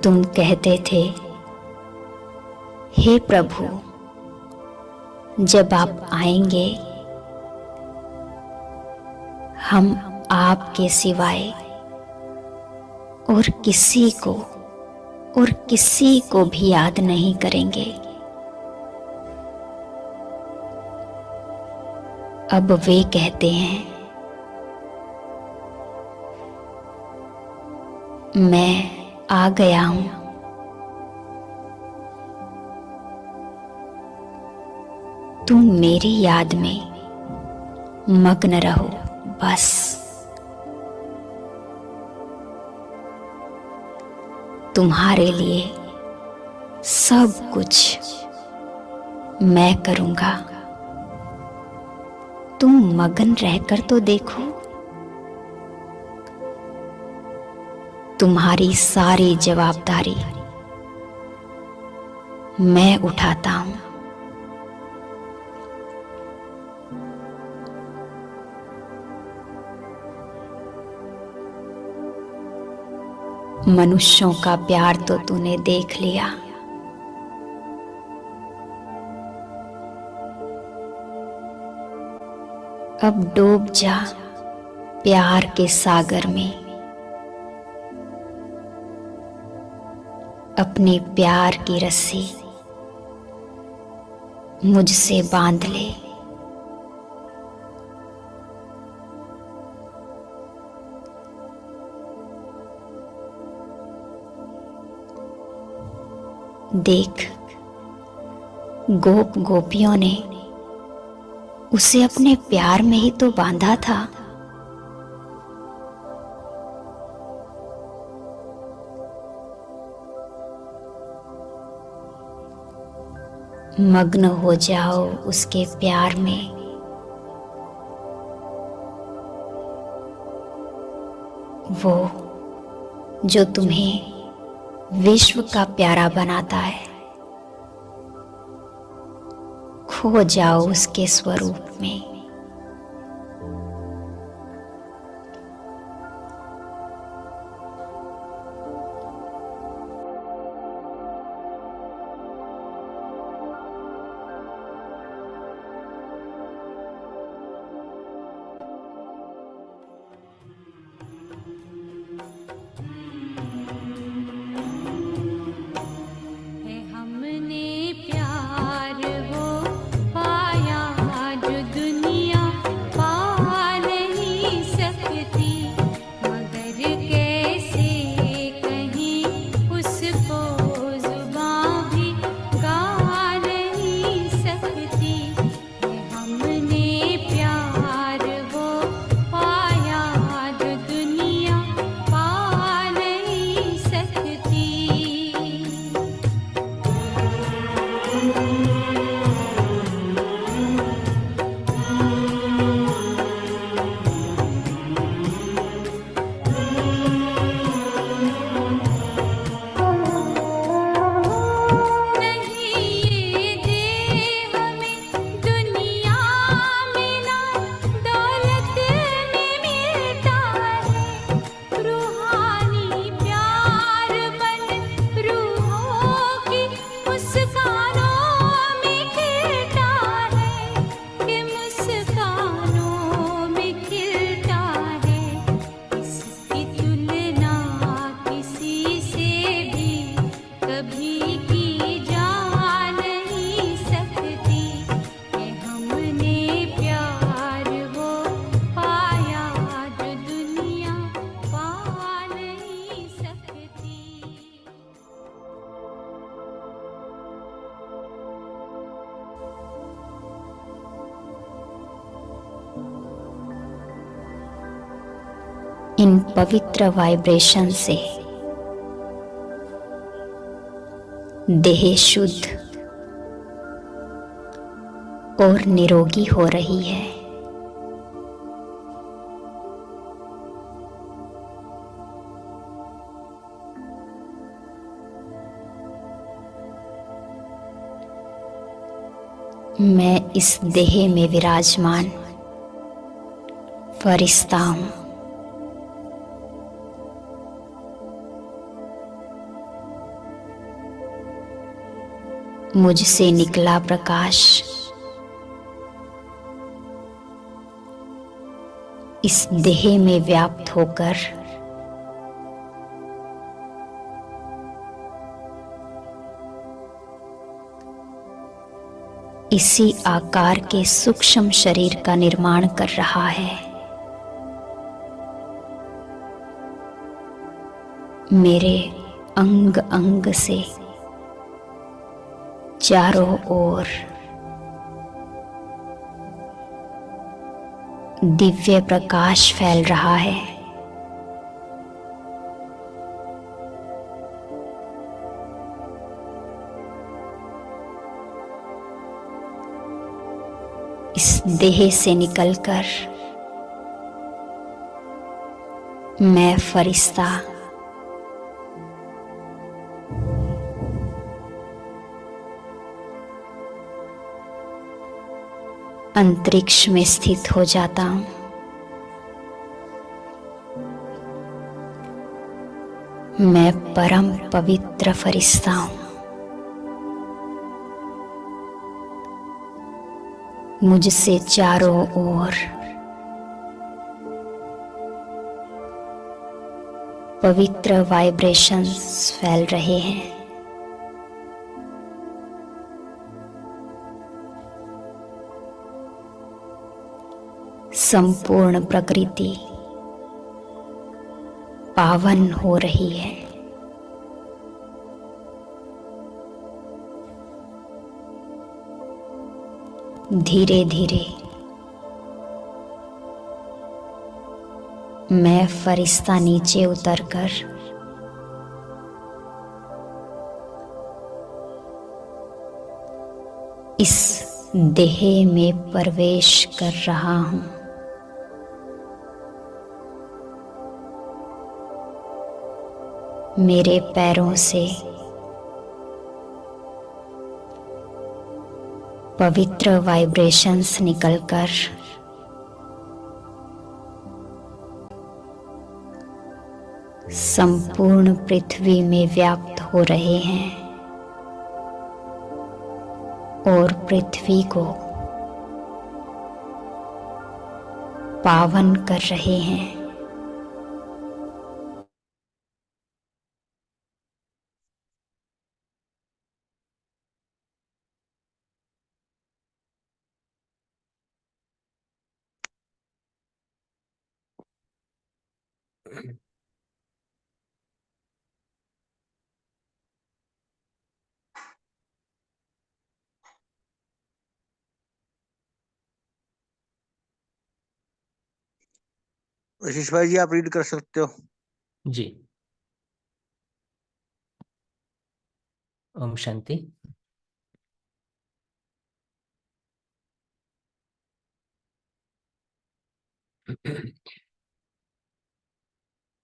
तुम कहते थे, हे प्रभु, जब आप आएंगे हम आपके सिवाय और किसी को भी याद नहीं करेंगे। अब वे कहते हैं, मैं आ गया हूं। तुम मेरी याद में मग्न रहो बस। तुम्हारे लिए सब कुछ मैं करूंगा। तुम मगन रहकर तो देखो। तुम्हारी सारी जवाबदारी मैं उठाता हूं। मनुष्यों का प्यार तो तूने देख लिया, अब डूब जा प्यार के सागर में। अपने प्यार की रस्सी मुझसे बांध ले। देख, गोप गोपियों ने उसे अपने प्यार में ही तो बांधा था। मग्न हो जाओ उसके प्यार में। वो जो तुम्हें विश्व का प्यारा बनाता है। खो जाओ उसके स्वरूप में। इन पवित्र वाइब्रेशन से देह शुद्ध और निरोगी हो रही है। मैं इस देह में विराजमान फरिश्ता हूं। मुझसे निकला प्रकाश इस देह में व्याप्त होकर इसी आकार के सूक्ष्म शरीर का निर्माण कर रहा है। मेरे अंग अंग से चारों ओर दिव्य प्रकाश फैल रहा है। इस देह से निकलकर मैं फरिश्ता अंतरिक्ष में स्थित हो जाता हूं। मैं परम पवित्र फरिश्ता हूं। मुझसे चारों ओर पवित्र वाइब्रेशंस फैल रहे हैं। संपूर्ण प्रकृति पावन हो रही है। धीरे धीरे मैं फरिश्ता नीचे उतरकर इस देह में प्रवेश कर रहा हूं। मेरे पैरों से पवित्र वाइब्रेशंस निकलकर संपूर्ण पृथ्वी में व्याप्त हो रहे हैं और पृथ्वी को पावन कर रहे हैं। आशीष भाई जी, आप रीड कर सकते हो। जी। ओम शांति।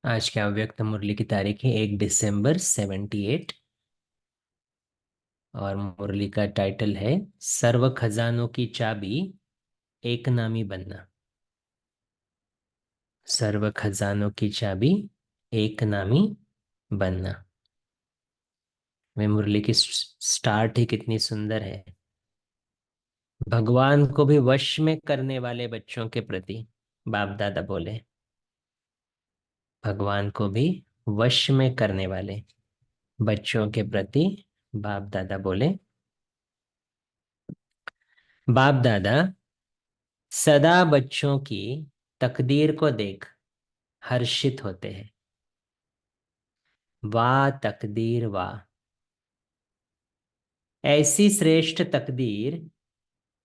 आज के अव्यक्त मुरली की तारीख है 1 दिसंबर 78 और मुरली का टाइटल है सर्व खजानों की चाबी एक नामी बनना। सर्व खजानों की चाबी एक नामी बनना। वे मुरली की स्टार्ट ही कितनी सुंदर है। भगवान को भी वश में करने वाले बच्चों के प्रति बाप दादा बोले, भगवान को भी वश में करने वाले बच्चों के प्रति बाप दादा बोले, बाप दादा सदा बच्चों की तकदीर को देख हर्षित होते हैं। वाह तकदीर वाह, ऐसी श्रेष्ठ तकदीर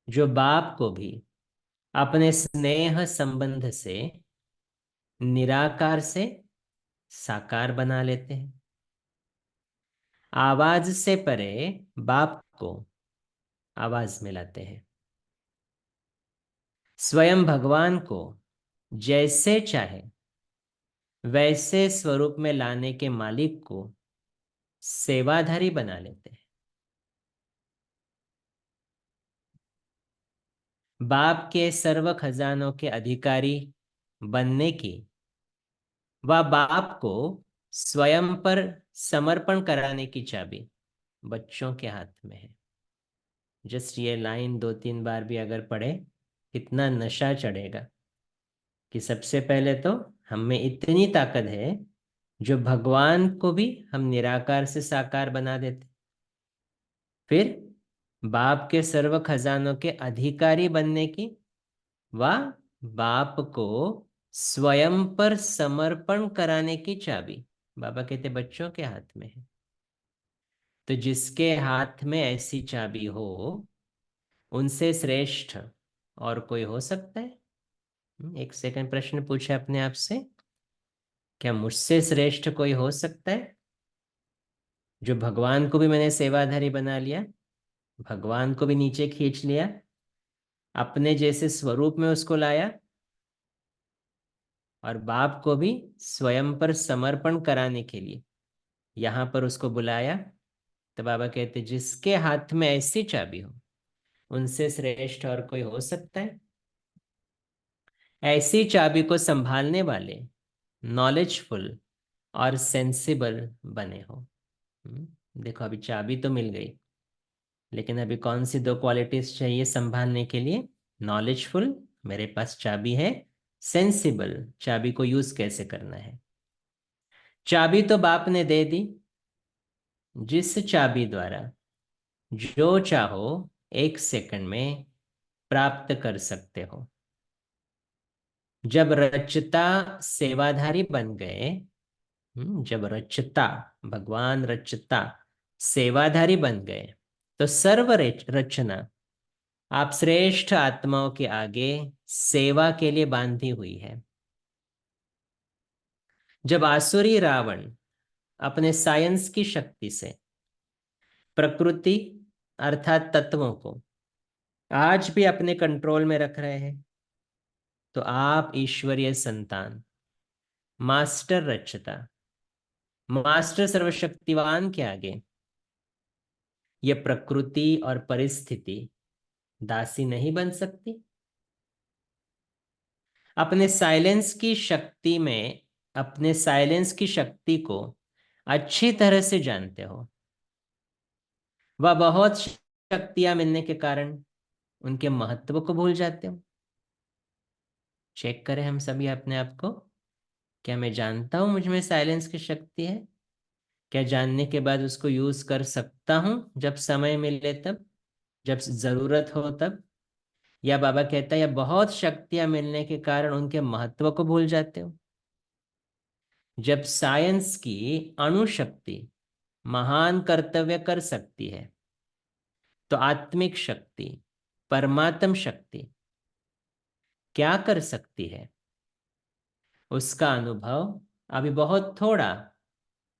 जो बाप को भी अपने स्नेह संबंध से निराकार से साकार बना लेते हैं। आवाज से परे बाप को आवाज में लाते हैं। स्वयं भगवान को जैसे चाहे वैसे स्वरूप में लाने के मालिक को सेवाधारी बना लेते हैं। बाप के सर्व खजानों के अधिकारी बनने की व बाप को स्वयं पर समर्पण कराने की चाबी बच्चों के हाथ में है। जस्ट ये लाइन 2-3 बार भी अगर पढ़े, कितना नशा चढ़ेगा कि सबसे पहले तो हम में इतनी ताकत है जो भगवान को भी हम निराकार से साकार बना देते। फिर बाप के सर्व खजानों के अधिकारी बनने की व बाप को स्वयं पर समर्पण कराने की चाबी बाबा कहते बच्चों के हाथ में है। तो जिसके हाथ में ऐसी चाबी हो, उनसे श्रेष्ठ और कोई हो सकता है? एक सेकंड प्रश्न पूछे अपने आप से, क्या मुझसे श्रेष्ठ कोई हो सकता है? जो भगवान को भी मैंने सेवाधारी बना लिया, भगवान को भी नीचे खींच लिया, अपने जैसे स्वरूप में उसको लाया, और बाप को भी स्वयं पर समर्पण कराने के लिए यहां पर उसको बुलाया। तो बाबा कहते जिसके हाथ में ऐसी चाबी हो, उनसे श्रेष्ठ और कोई हो सकता है? ऐसी चाबी को संभालने वाले नॉलेजफुल और सेंसिबल बने हो। देखो अभी चाबी तो मिल गई, लेकिन अभी कौन सी 2 क्वालिटीज चाहिए संभालने के लिए? नॉलेजफुल, मेरे पास चाबी है। सेंसिबल, चाबी को यूज कैसे करना है। चाबी तो बाप ने दे दी, जिस चाबी द्वारा जो चाहो 1 सेकंड में प्राप्त कर सकते हो। जब रचता सेवाधारी बन गए, जब रचता, भगवान रचता सेवाधारी बन गए, तो सर्व रचना आप श्रेष्ठ आत्माओं के आगे सेवा के लिए बांधी हुई है। जब आसुरी रावण अपने साइंस की शक्ति से प्रकृति अर्थात तत्वों को आज भी अपने कंट्रोल में रख रहे हैं, तो आप ईश्वरीय संतान, मास्टर रचता, मास्टर सर्वशक्तिवान के आगे ये प्रकृति और परिस्थिति दासी नहीं बन सकती। अपने साइलेंस की शक्ति में, अपने साइलेंस की शक्ति को अच्छी तरह से जानते हो। वह बहुत शक्तियां मिलने के कारण उनके महत्व को भूल जाते हो। चेक करें हम सभी अपने आप को, क्या मैं जानता हूं मुझ में साइलेंस की शक्ति है? क्या जानने के बाद उसको यूज कर सकता हूं जब समय मिले तब, जब जरूरत हो तब? या बाबा कहता है या बहुत शक्तियां मिलने के कारण उनके महत्व को भूल जाते हो? जब साइंस की अणु शक्ति महान कर्तव्य कर सकती है, तो आत्मिक शक्ति, परमात्म शक्ति क्या कर सकती है, उसका अनुभव अभी बहुत थोड़ा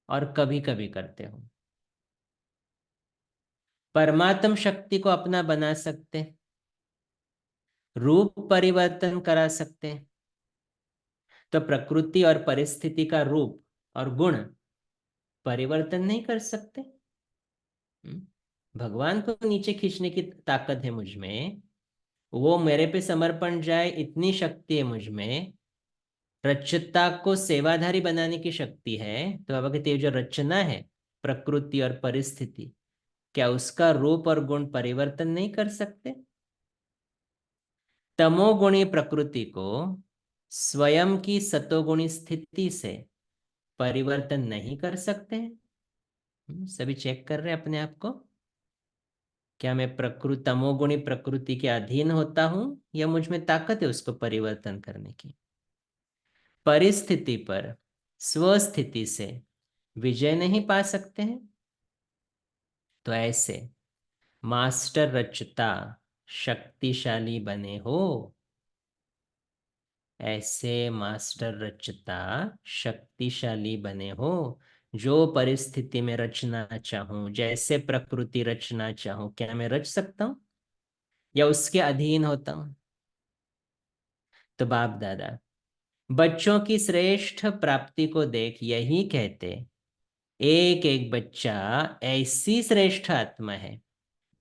और कभी कभी करते हो। परमात्म शक्ति को अपना बना सकते, रूप परिवर्तन करा सकते, तो प्रकृति और परिस्थिति का रूप और गुण परिवर्तन नहीं कर सकते? भगवान को नीचे खींचने की ताकत है मुझ में, वो मेरे पे समर्पण जाए इतनी शक्ति है मुझ में। रचता को सेवाधारी बनाने की शक्ति है, तो बाबा कहते हैं जो रचना है प्रकृति और परिस्थिति, क्या उसका रूप और गुण परिवर्तन नहीं कर सकते? तमोगुणी प्रकृति को स्वयं की सतोगुणी स्थिति से परिवर्तन नहीं कर सकते हैं? सभी चेक कर रहे हैं अपने आप को, क्या मैं प्रकृति, तमोगुणी प्रकृति के अधीन होता हूं या मुझ में ताकत है उसको परिवर्तन करने की? परिस्थिति पर स्वस्थिति से विजय नहीं पा सकते हैं? तो ऐसे मास्टर रचता शक्तिशाली बने हो, ऐसे मास्टर रचता शक्तिशाली बने हो। जो परिस्थिति में रचना चाहूं, जैसे प्रकृति रचना चाहूं, क्या मैं रच सकता हूं या उसके अधीन होता हूं? तो बाप दादा बच्चों की श्रेष्ठ प्राप्ति को देख यही कहते, एक एक बच्चा ऐसी श्रेष्ठ आत्मा है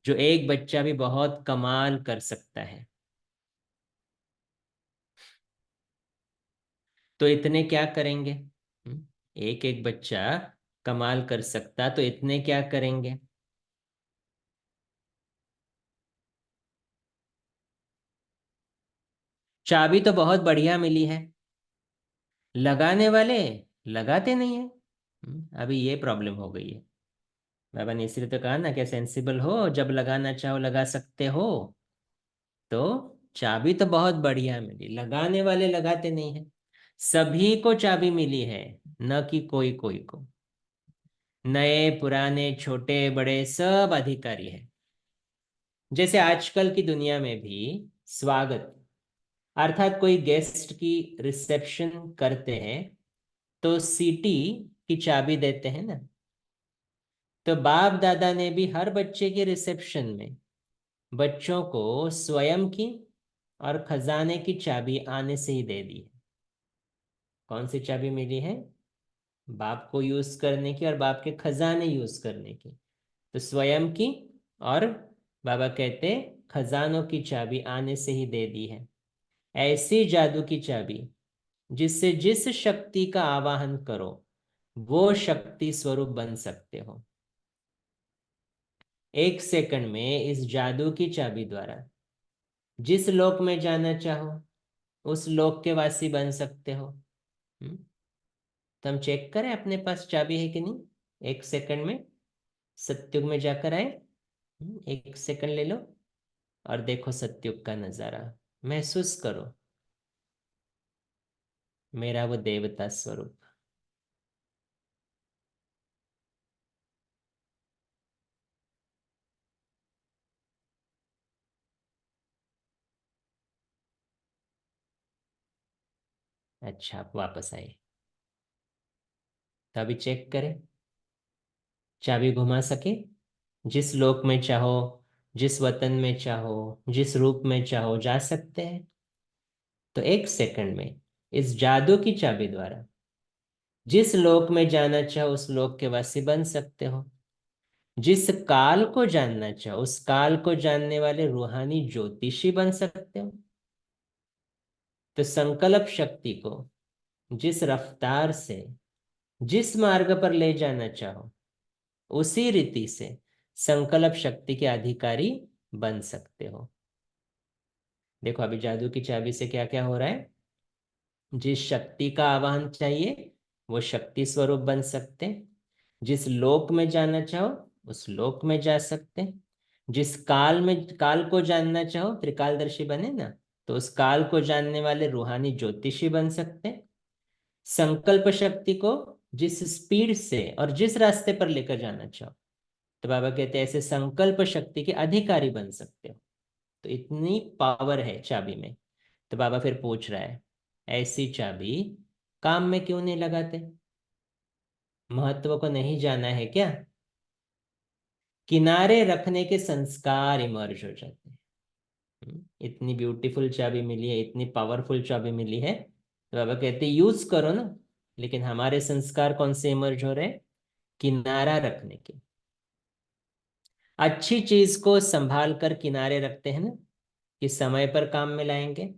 जो एक बच्चा भी बहुत कमाल कर सकता है। तो इतने क्या करेंगे? एक एक बच्चा कमाल कर सकता, तो इतने क्या करेंगे? चाबी तो बहुत बढ़िया मिली है, लगाने वाले लगाते नहीं है। अभी ये प्रॉब्लम हो गई है। बाबा ने इसलिए तो कहा ना कि सेंसिबल हो, जब लगाना चाहो लगा सकते हो। तो चाबी तो बहुत बढ़िया मिली, लगाने वाले लगाते नहीं है। सभी को चाबी मिली है, न कि कोई कोई को। नए पुराने छोटे बड़े सब अधिकारी है। जैसे आजकल की दुनिया में भी स्वागत अर्थात कोई गेस्ट की रिसेप्शन करते हैं तो सीटी की चाबी देते हैं ना। तो बाप दादा ने भी हर बच्चे के रिसेप्शन में बच्चों को स्वयं की और खजाने की चाबी आने से ही दे दी है। कौन सी चाबी मिली है? बाप को यूज करने की और बाप के खजाने यूज करने की। तो स्वयं की और बाबा कहते खजानों की चाबी आने से ही दे दी है। ऐसी जादू की चाबी जिससे जिस शक्ति का आवाहन करो वो शक्ति स्वरूप बन सकते हो। 1 सेकंड में इस जादू की चाबी द्वारा जिस लोक में जाना चाहो उस लोक के वासी बन सकते हो। तो हम चेक करें अपने पास चाबी है कि नहीं। 1 सेकंड में सत्युग में जाकर आए। 1 सेकंड ले लो और देखो सत्युग का नजारा। महसूस करो मेरा वो देवता स्वरूप। अच्छा, आप वापस आए। तो अभी चेक करें, चाबी घुमा सके जिस लोक में चाहो, जिस वतन में चाहो, जिस रूप में चाहो जा सकते हैं। तो 1 सेकंड में इस जादू की चाबी द्वारा जिस लोक में जाना चाहो उस लोक के वासी बन सकते हो। जिस काल को जानना चाहो उस काल को जानने वाले रूहानी ज्योतिषी बन सकते हो। तो संकल्प शक्ति को जिस रफ्तार से जिस मार्ग पर ले जाना चाहो उसी रीति से संकल्प शक्ति के अधिकारी बन सकते हो। देखो अभी जादू की चाबी से क्या क्या हो रहा है। जिस शक्ति का आवाहन चाहिए वो शक्ति स्वरूप बन सकते हैं। जिस लोक में जाना चाहो उस लोक में जा सकते हैं। जिस काल में काल को जानना चाहो त्रिकालदर्शी बने ना, तो उस काल को जानने वाले रूहानी ज्योतिषी बन सकते हैं। संकल्प शक्ति को जिस स्पीड से और जिस रास्ते पर लेकर जाना चाहो, तो बाबा कहते हैं ऐसे संकल्प शक्ति के अधिकारी बन सकते हो। तो इतनी पावर है चाबी में। तो बाबा फिर पूछ रहा है ऐसी चाबी काम में क्यों नहीं लगाते? महत्व को नहीं जाना है क्या? किनारे रखने के संस्कार इमर्ज हो जाते हैं। इतनी ब्यूटीफुल चाबी मिली है, इतनी पावरफुल चाबी मिली है, तो बाबा कहते यूज करो ना। लेकिन हमारे संस्कार कौन से इमर्ज हो रहे हैं? किनारा रखने के। अच्छी चीज को संभाल कर किनारे रखते हैं ना कि समय पर काम में लाएंगे।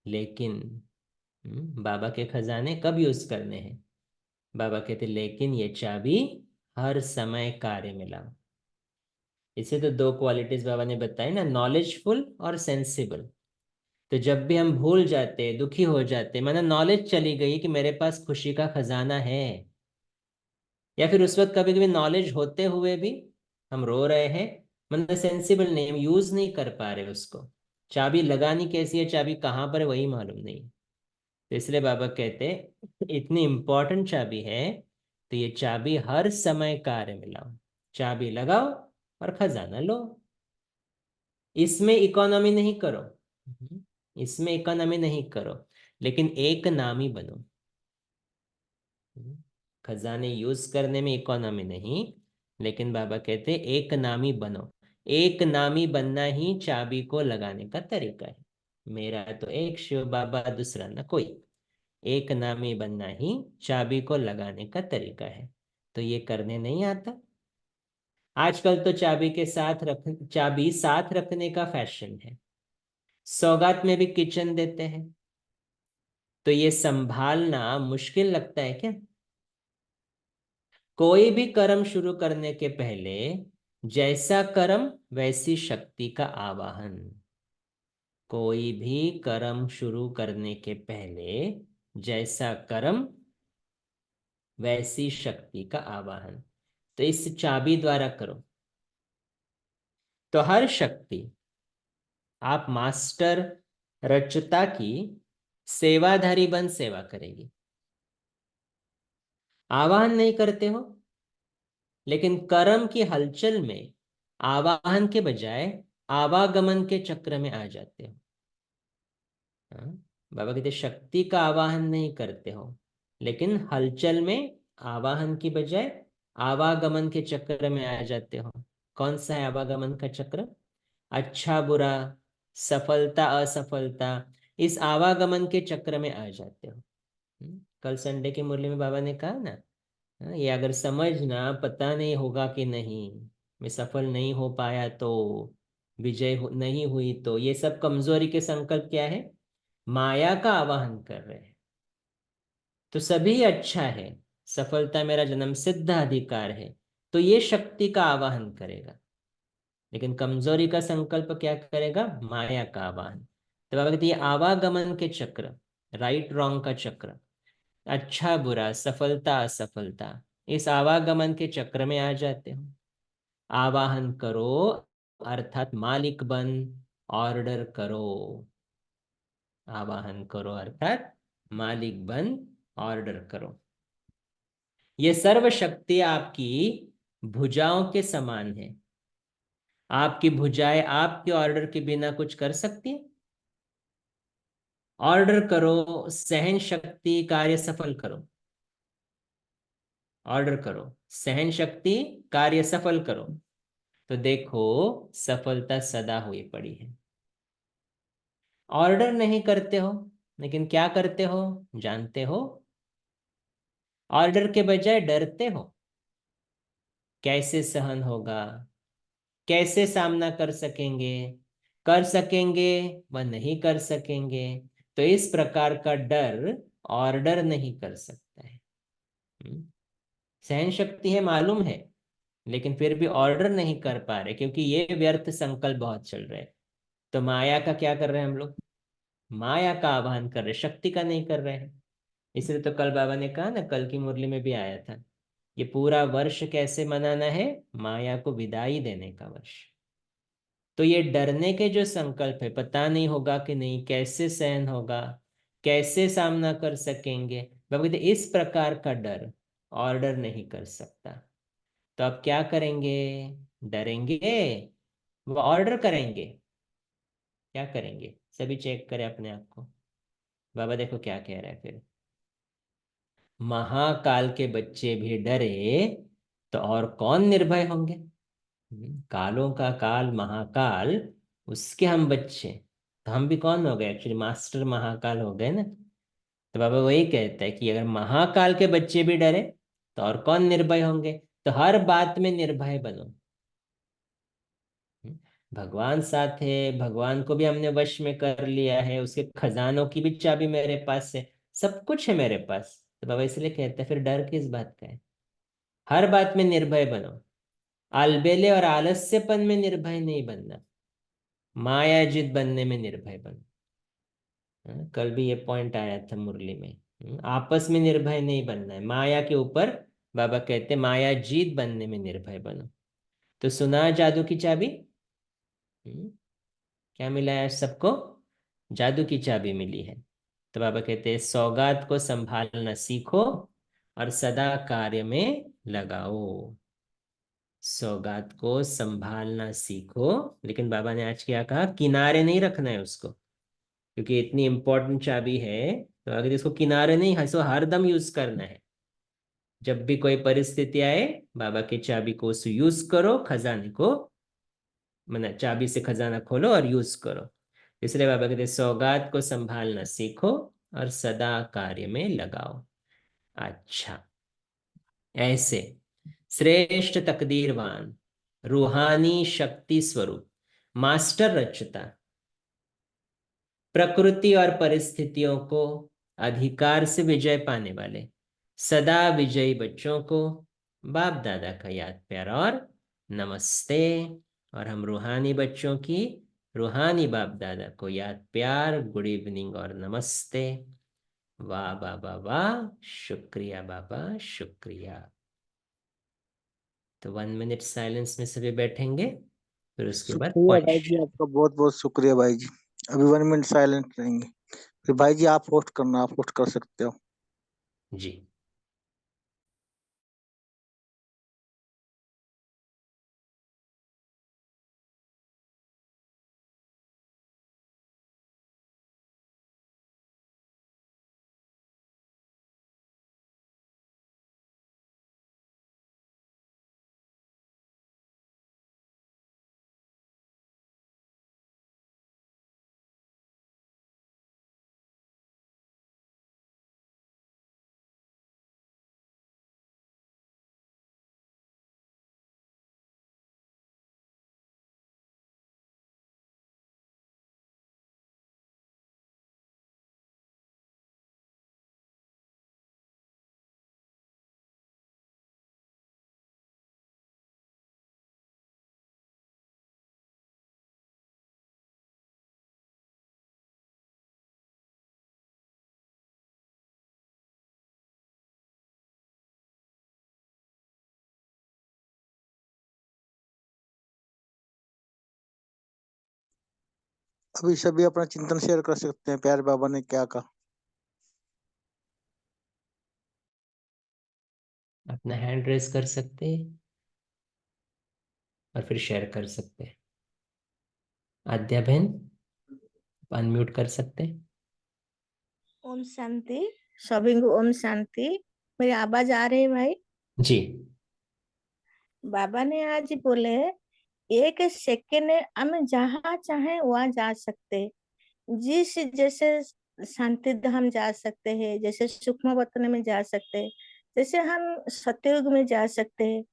लेकिन बाबा के खजाने कब यूज करने हैं? बाबा कहते लेकिन ये चाबी हर समय कार्य में लाओ। इसे तो 2 क्वालिटीज बाबा ने बताई ना, नॉलेजफुल और सेंसिबल। तो जब भी हम भूल जाते दुखी हो जाते, माना नॉलेज चली गई कि मेरे पास खुशी का खजाना है, या फिर उस वक्त कभी कभी नॉलेज होते हुए भी हम रो रहे हैं, मतलब सेंसिबल नहीं, हम यूज नहीं कर पा रहे उसको। चाबी लगानी कैसी है, चाबी कहाँ पर है वही मालूम नहीं। तो इसलिए बाबा कहते इतनी इंपॉर्टेंट चाबी है तो ये चाबी हर समय कार्य में लाओ। चाबी लगाओ और खजाना लो। इसमें इकोनॉमी नहीं करो। इसमें इकोनॉमी नहीं करो, लेकिन एक नामी बनो। खजाने यूज करने में इकोनॉमी नहीं, लेकिन बाबा कहते एक नामी बनो। एक नामी बनना ही चाबी को लगाने का तरीका है। मेरा तो एक शिव बाबा, दूसरा ना कोई। एक नामी बनना ही चाबी को लगाने का तरीका है। तो ये करने नहीं आता। आजकल तो चाबी साथ रखने का फैशन है। सौगात में भी किचन देते हैं। तो ये संभालना मुश्किल लगता है क्या? कोई भी कर्म शुरू करने के पहले जैसा कर्म वैसी शक्ति का आवाहन। कोई भी कर्म शुरू करने के पहले जैसा कर्म वैसी शक्ति का आवाहन, तो इस चाबी द्वारा करो। तो हर शक्ति आप मास्टर रचता की सेवाधारी बन सेवा करेगी। आवाहन नहीं करते हो, लेकिन कर्म की हलचल में आवाहन के बजाय आवागमन के चक्र में आ जाते हो। हाँ? बाबा कहते शक्ति का आवाहन नहीं करते हो, लेकिन हलचल में आवाहन की बजाय आवागमन के चक्र में आ जाते हो। कौन सा है आवागमन का चक्र? अच्छा बुरा, सफलता असफलता, इस आवागमन के चक्र में आ जाते हो। कल संडे की मुरली में बाबा ने कहा ना, ये अगर समझना पता नहीं होगा कि नहीं, मैं सफल नहीं हो पाया तो, नहीं हुई तो, ये सब कमजोरी के संकल्प क्या है? माया का आवाहन कर रहे हैं। तो सभी अच्छा है, सफलता मेरा जन्म सिद्ध अधिकार है, तो ये शक्ति का आवाहन करेगा। लेकिन कमजोरी का संकल्प क्या करेगा? माया का आवाहन। तो बाबा कहते हैं आवागमन के चक्र, राइट रॉन्ग का चक्र, अच्छा बुरा, सफलता असफलता, इस आवागमन के चक्र में आ जाते हो। आवाहन करो अर्थात मालिक बन, ऑर्डर करो। आवाहन करो अर्थात मालिक बन, ऑर्डर करो। ये सर्व शक्ति आपकी भुजाओं के समान है। आपकी भुजाएं आपके ऑर्डर के बिना कुछ कर सकती है? ऑर्डर करो, सहन शक्ति कार्य सफल करो। ऑर्डर करो, सहन शक्ति कार्य सफल करो, तो देखो सफलता सदा हुई पड़ी है। ऑर्डर नहीं करते हो, लेकिन क्या करते हो जानते हो? ऑर्डर के बजाय डरते हो। कैसे सहन होगा, कैसे सामना कर सकेंगे व नहीं कर सकेंगे, तो इस प्रकार का डर ऑर्डर नहीं कर सकता है। सहन शक्ति है मालूम है, लेकिन फिर भी ऑर्डर नहीं कर पा रहे, क्योंकि ये व्यर्थ संकल्प बहुत चल रहे हैं। तो माया का क्या कर रहे हैं हम लोग? माया का आह्वान कर रहे, शक्ति का नहीं कर रहे हैं। इसलिए तो कल बाबा ने कहा ना, कल की मुरली में भी आया था, ये पूरा वर्ष कैसे मनाना है? माया को विदाई देने का वर्ष। तो ये डरने के जो संकल्प है, पता नहीं होगा कि नहीं, कैसे सहन होगा, कैसे सामना कर सकेंगे, बाबा कहते इस प्रकार का डर ऑर्डर नहीं कर सकता। तो अब क्या करेंगे? डरेंगे वो ऑर्डर करेंगे? क्या करेंगे? सभी चेक करें अपने आप को। बाबा देखो क्या कह रहा है फिर, महाकाल के बच्चे भी डरे तो और कौन निर्भय होंगे? कालों का काल महाकाल, उसके हम बच्चे, तो हम भी कौन हो गए? एक्चुअली मास्टर महाकाल हो गए ना। तो बाबा वही कहता है कि अगर महाकाल के बच्चे भी डरे तो और कौन निर्भय होंगे? तो हर बात में निर्भय बनो। भगवान साथ है, भगवान को भी हमने वश में कर लिया है, उसके खजानों की भी चाबी मेरे पास है, सब कुछ है मेरे पास। तो बाबा इसलिए कहते हैं फिर डर किस बात का है? हर बात में निर्भय बनो। अलबेले और आलस्यपन में निर्भय नहीं बनना, मायाजित बनने में निर्भय बनो। कल भी ये पॉइंट आया था मुरली में। आपस में निर्भय नहीं बनना है, माया के ऊपर बाबा कहते माया जीत बनने में निर्भय बनो। तो सुना जादू की चाबी? क्या मिला है सबको? जादू की चाबी मिली है। तो बाबा कहते हैं सौगात को संभालना सीखो और सदा कार्य में लगाओ। सौगात को संभालना सीखो, लेकिन बाबा ने आज क्या कहा? किनारे नहीं रखना है उसको, क्योंकि इतनी इंपॉर्टेंट चाबी है। तो अगर इसको किनारे नहीं, इसको हरदम यूज करना है। जब भी कोई परिस्थिति आए, बाबा की चाबी को उस यूज करो, खजाने को, मतलब चाबी से खजाना खोलो और यूज करो। इसलिए बाबा कहते सौगात को संभालना सीखो और सदा कार्य में लगाओ। अच्छा, ऐसे श्रेष्ठ तकदीरवान रूहानी शक्ति स्वरूप मास्टर रचता प्रकृति और परिस्थितियों को अधिकार से विजय पाने वाले सदा विजयी बच्चों को बाप दादा का याद प्यार और नमस्ते। और हम रूहानी बच्चों की रूहानी बाप दादा को याद प्यार, गुड इवनिंग और नमस्ते। वाह बाबा वाह, शुक्रिया बाबा शुक्रिया। तो 1 मिनट साइलेंस में सभी बैठेंगे, फिर उसके बाद शुक्रिया भाई जी, क्वेश्चन। आपका बहुत बहुत शुक्रिया भाई जी। अभी 1 मिनट साइलेंट रहेंगे, फिर भाई जी आप होस्ट करना, आप होस्ट कर सकते हो। जी। अभी सभी अपना चिंतन शेयर कर सकते हैं, प्यारे बाबा ने क्या कहा। अपना हैंड रेस कर सकते हैं और फिर शेयर कर सकते हैं। आद्या बहन अनम्यूट कर सकते हैं। ओम शांति। सभी को ओम शांति। मेरी आवाज आ रही है भाई? जी। बाबा ने आज बोले एक सेकेंड हम जहाँ चाहे वहाँ जा सकते, जिस जैसे शांति धाम जा सकते हैं, जैसे सूक्ष्म वतन में जा सकते हैं, जैसे हम सतयुग में जा सकते हैं।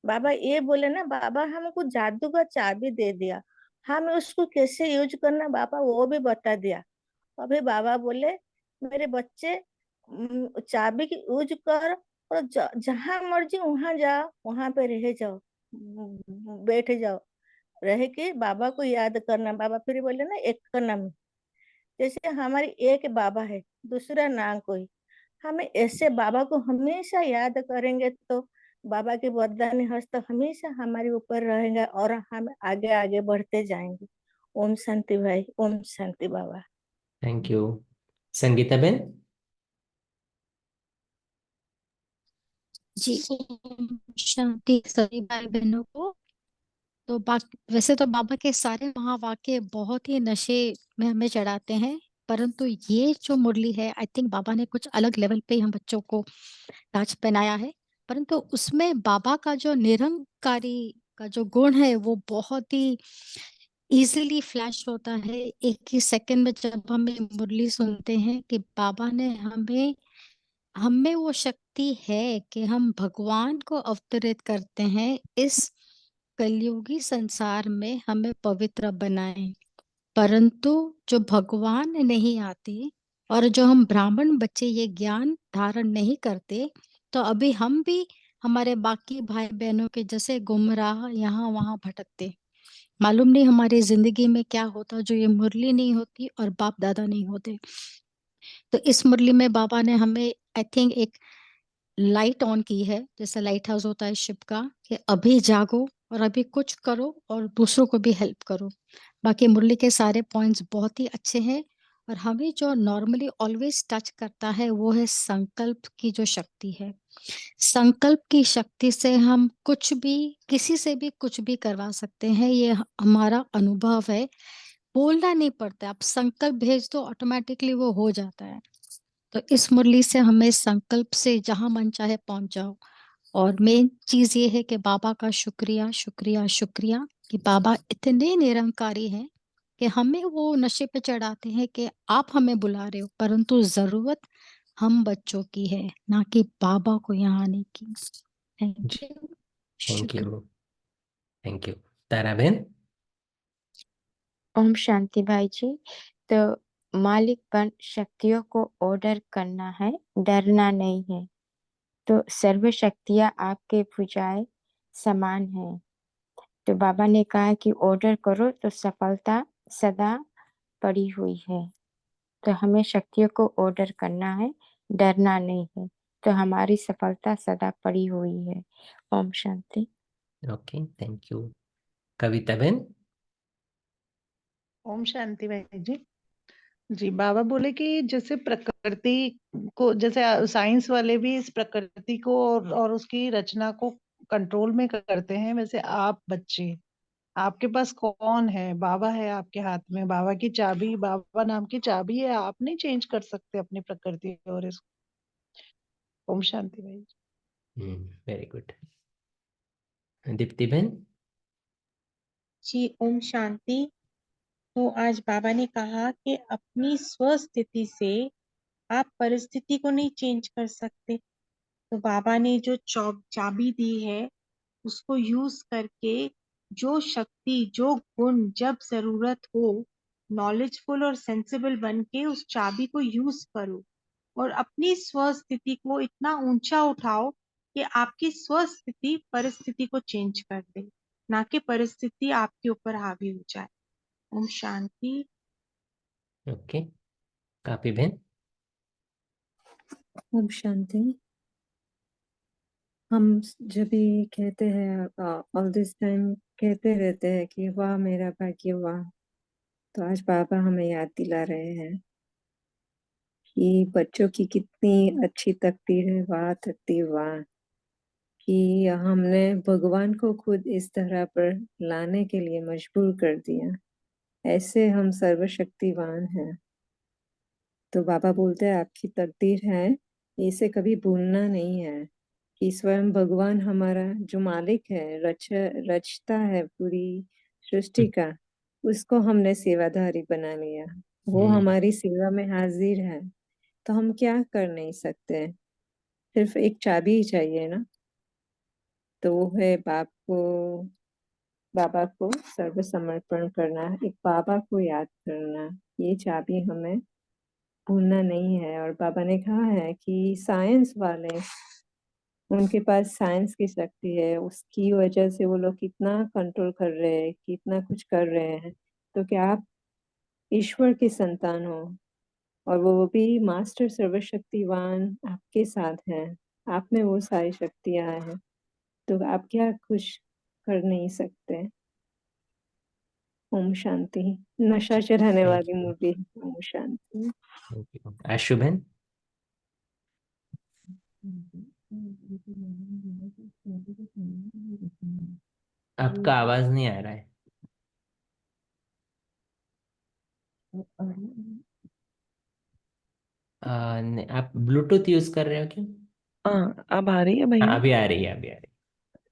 बाबा ये बोले ना, बाबा हमको जादू का चाबी दे दिया, हमें उसको कैसे यूज करना बाबा वो भी बता दिया। अभी बाबा बोले मेरे बच्चे चाबी की यूज कर और जहां मर्जी वहां जाओ, वहां पे रह जाओ, बैठ जाओ, रह के बाबा को याद करना। बाबा फिर बोले ना एक का नाम, जैसे हमारी एक बाबा है, दूसरा ना कोई। हमें ऐसे बाबा को हमेशा याद करेंगे तो बाबा की वरदानी हस्त हमेशा हमारे ऊपर रहेगा और हम आगे आगे बढ़ते जाएंगे। ओम शांति भाई, ओम शांति बाबा। Thank you. संगीता बहन। जी, ओम शांति सभी भाई बहनों को। तो वैसे तो बाबा के सारे महावाक्य बहुत ही नशे में हमें चढ़ाते हैं, परंतु ये जो मुरली है आई थिंक बाबा ने कुछ अलग लेवल पे हम बच्चों को ताज पहनाया है। परंतु उसमें बाबा का जो निरंकारी का जो गुण है वो बहुत ही इजीली फ्लैश होता है एक ही सेकंड में, जब हम ये मुरली सुनते हैं कि बाबा ने हमें वो शक्ति है कि हम भगवान को अवतरित करते हैं इस कलयुगी संसार में, हमें पवित्र बनाएं। परंतु जो भगवान नहीं आते और जो हम ब्राह्मण बच्चे ये ज्ञान धारण नहीं करते, तो अभी हम भी हमारे बाकी भाई बहनों के जैसे गुमराह यहाँ वहां भटकते। मालूम नहीं हमारी जिंदगी में क्या होता जो ये मुरली नहीं होती और बाप दादा नहीं होते। तो इस मुरली में बाबा ने हमें आई थिंक एक लाइट ऑन की है, जैसे लाइट हाउस होता है शिप का, कि अभी जागो और अभी कुछ करो और दूसरों को भी हेल्प करो। बाकी मुरली के सारे पॉइंट्स बहुत ही अच्छे हैं और हमें जो नॉर्मली ऑलवेज टच करता है वो है संकल्प की जो शक्ति है। संकल्प की शक्ति से हम कुछ भी किसी से भी कुछ भी करवा सकते हैं, ये हमारा अनुभव है। बोलना नहीं पड़ता, आप संकल्प भेज दो ऑटोमेटिकली वो हो जाता है। तो इस मुरली से हमें संकल्प से जहां मन चाहे पहुंच जाओ। और मेन चीज ये है कि बाबा का शुक्रिया शुक्रिया शुक्रिया कि बाबा इतने निरंकारी हैं कि हमें वो नशे पे चढ़ाते हैं कि आप हमें बुला रहे हो, परंतु जरूरत हम बच्चों की है, ना कि बाबा को यहाँ आने की। थैंक जी। यू। थैंक शुक्रिया। यू। Thank you. तारा बहन। ओम शांति भाई जी। तो मालिक बन शक्तियों को ऑर्डर करना है, डरना नहीं है। तो सर्व शक्तियां आपके भुजाएं समान है। तो बाबा ने कहा कि ऑर्डर करो तो सफलता सदा पड़ी हुई है। तो हमें शक्तियों को ऑर्डर करना है, डरना नहीं है। तो हमारी सफलता सदा पड़ी हुई है। ओम शांति। Okay, thank you. कविता बहन। ओम शांति बहन जी। जी, बाबा बोले कि जैसे प्रकृति को, जैसे साइंस वाले भी इस प्रकृति को और उसकी रचना को कंट्रोल में करते हैं, वैसे आप बच्चे, आपके पास कौन है? बाबा है आपके हाथ में, बाबा की चाबी, बाबा नाम की चाबी है, आप नहीं चेंज कर सकते अपनी प्रकृति और इसको। ओम शांति भाई। Very good. दीप्ति बहन। जी ओम शांति। तो आज बाबा ने कहा कि अपनी स्वस्थिति से आप परिस्थिति को नहीं चेंज कर सकते। तो बाबा ने जो चाबी दी है उसको यूज करके जो शक्ति, जो गुण जब जरूरत हो, नॉलेजफुल और सेंसिबल बन के उस चाबी को यूज करो और अपनी स्वस्थिति को इतना ऊंचा उठाओ कि आपकी स्वस्थिति परिस्थिति को चेंज कर दे, ना कि परिस्थिति आपके ऊपर हावी हो जाए। ओम शांति। ओके, कापी बहन। ओम शांति। हम जब भी कहते हैं ऑल दिस टाइम कहते रहते हैं कि वाह मेरा भाग्य वाह, तो आज बाबा हमें याद दिला रहे हैं कि बच्चों की कितनी अच्छी तकदीर है। वाह तकदीर वाह, कि हमने भगवान को खुद इस तरह पर लाने के लिए मजबूर कर दिया। ऐसे हम सर्वशक्तिवान हैं। तो बाबा बोलते हैं आपकी तकदीर है, इसे कभी भूलना नहीं है कि स्वयं भगवान हमारा जो मालिक है, रचता है पूरी सृष्टि का, उसको हमने सेवाधारी बना लिया। वो हमारी सेवा में हाजिर है, तो हम क्या कर नहीं सकते। सिर्फ एक चाबी ही चाहिए ना, तो वो है बाबा को सर्व समर्पण करना, एक बाबा को याद करना। ये चाबी हमें भूलना नहीं है। और बाबा ने कहा है कि साइंस वाले, उनके पास साइंस की शक्ति है, उसकी वजह से वो लोग कितना कंट्रोल कर रहे हैं, कितना कुछ कर रहे हैं। तो क्या आप ईश्वर की संतान हो, और वो भी मास्टर सर्वशक्तिवान आपके साथ है, आप में वो सारी शक्तियां हैं, तो आप क्या कुछ कर नहीं सकते। ओम शांति। नशा चढ़ाने वाली मूवी। ओम शांति। आशु बहन। आपका आवाज नहीं आ रहा है। आप ब्लूटूथ यूज कर रहे हो क्यों? हाँ, अब आ रही है भैया? अभी आ रही है, अभी आ रही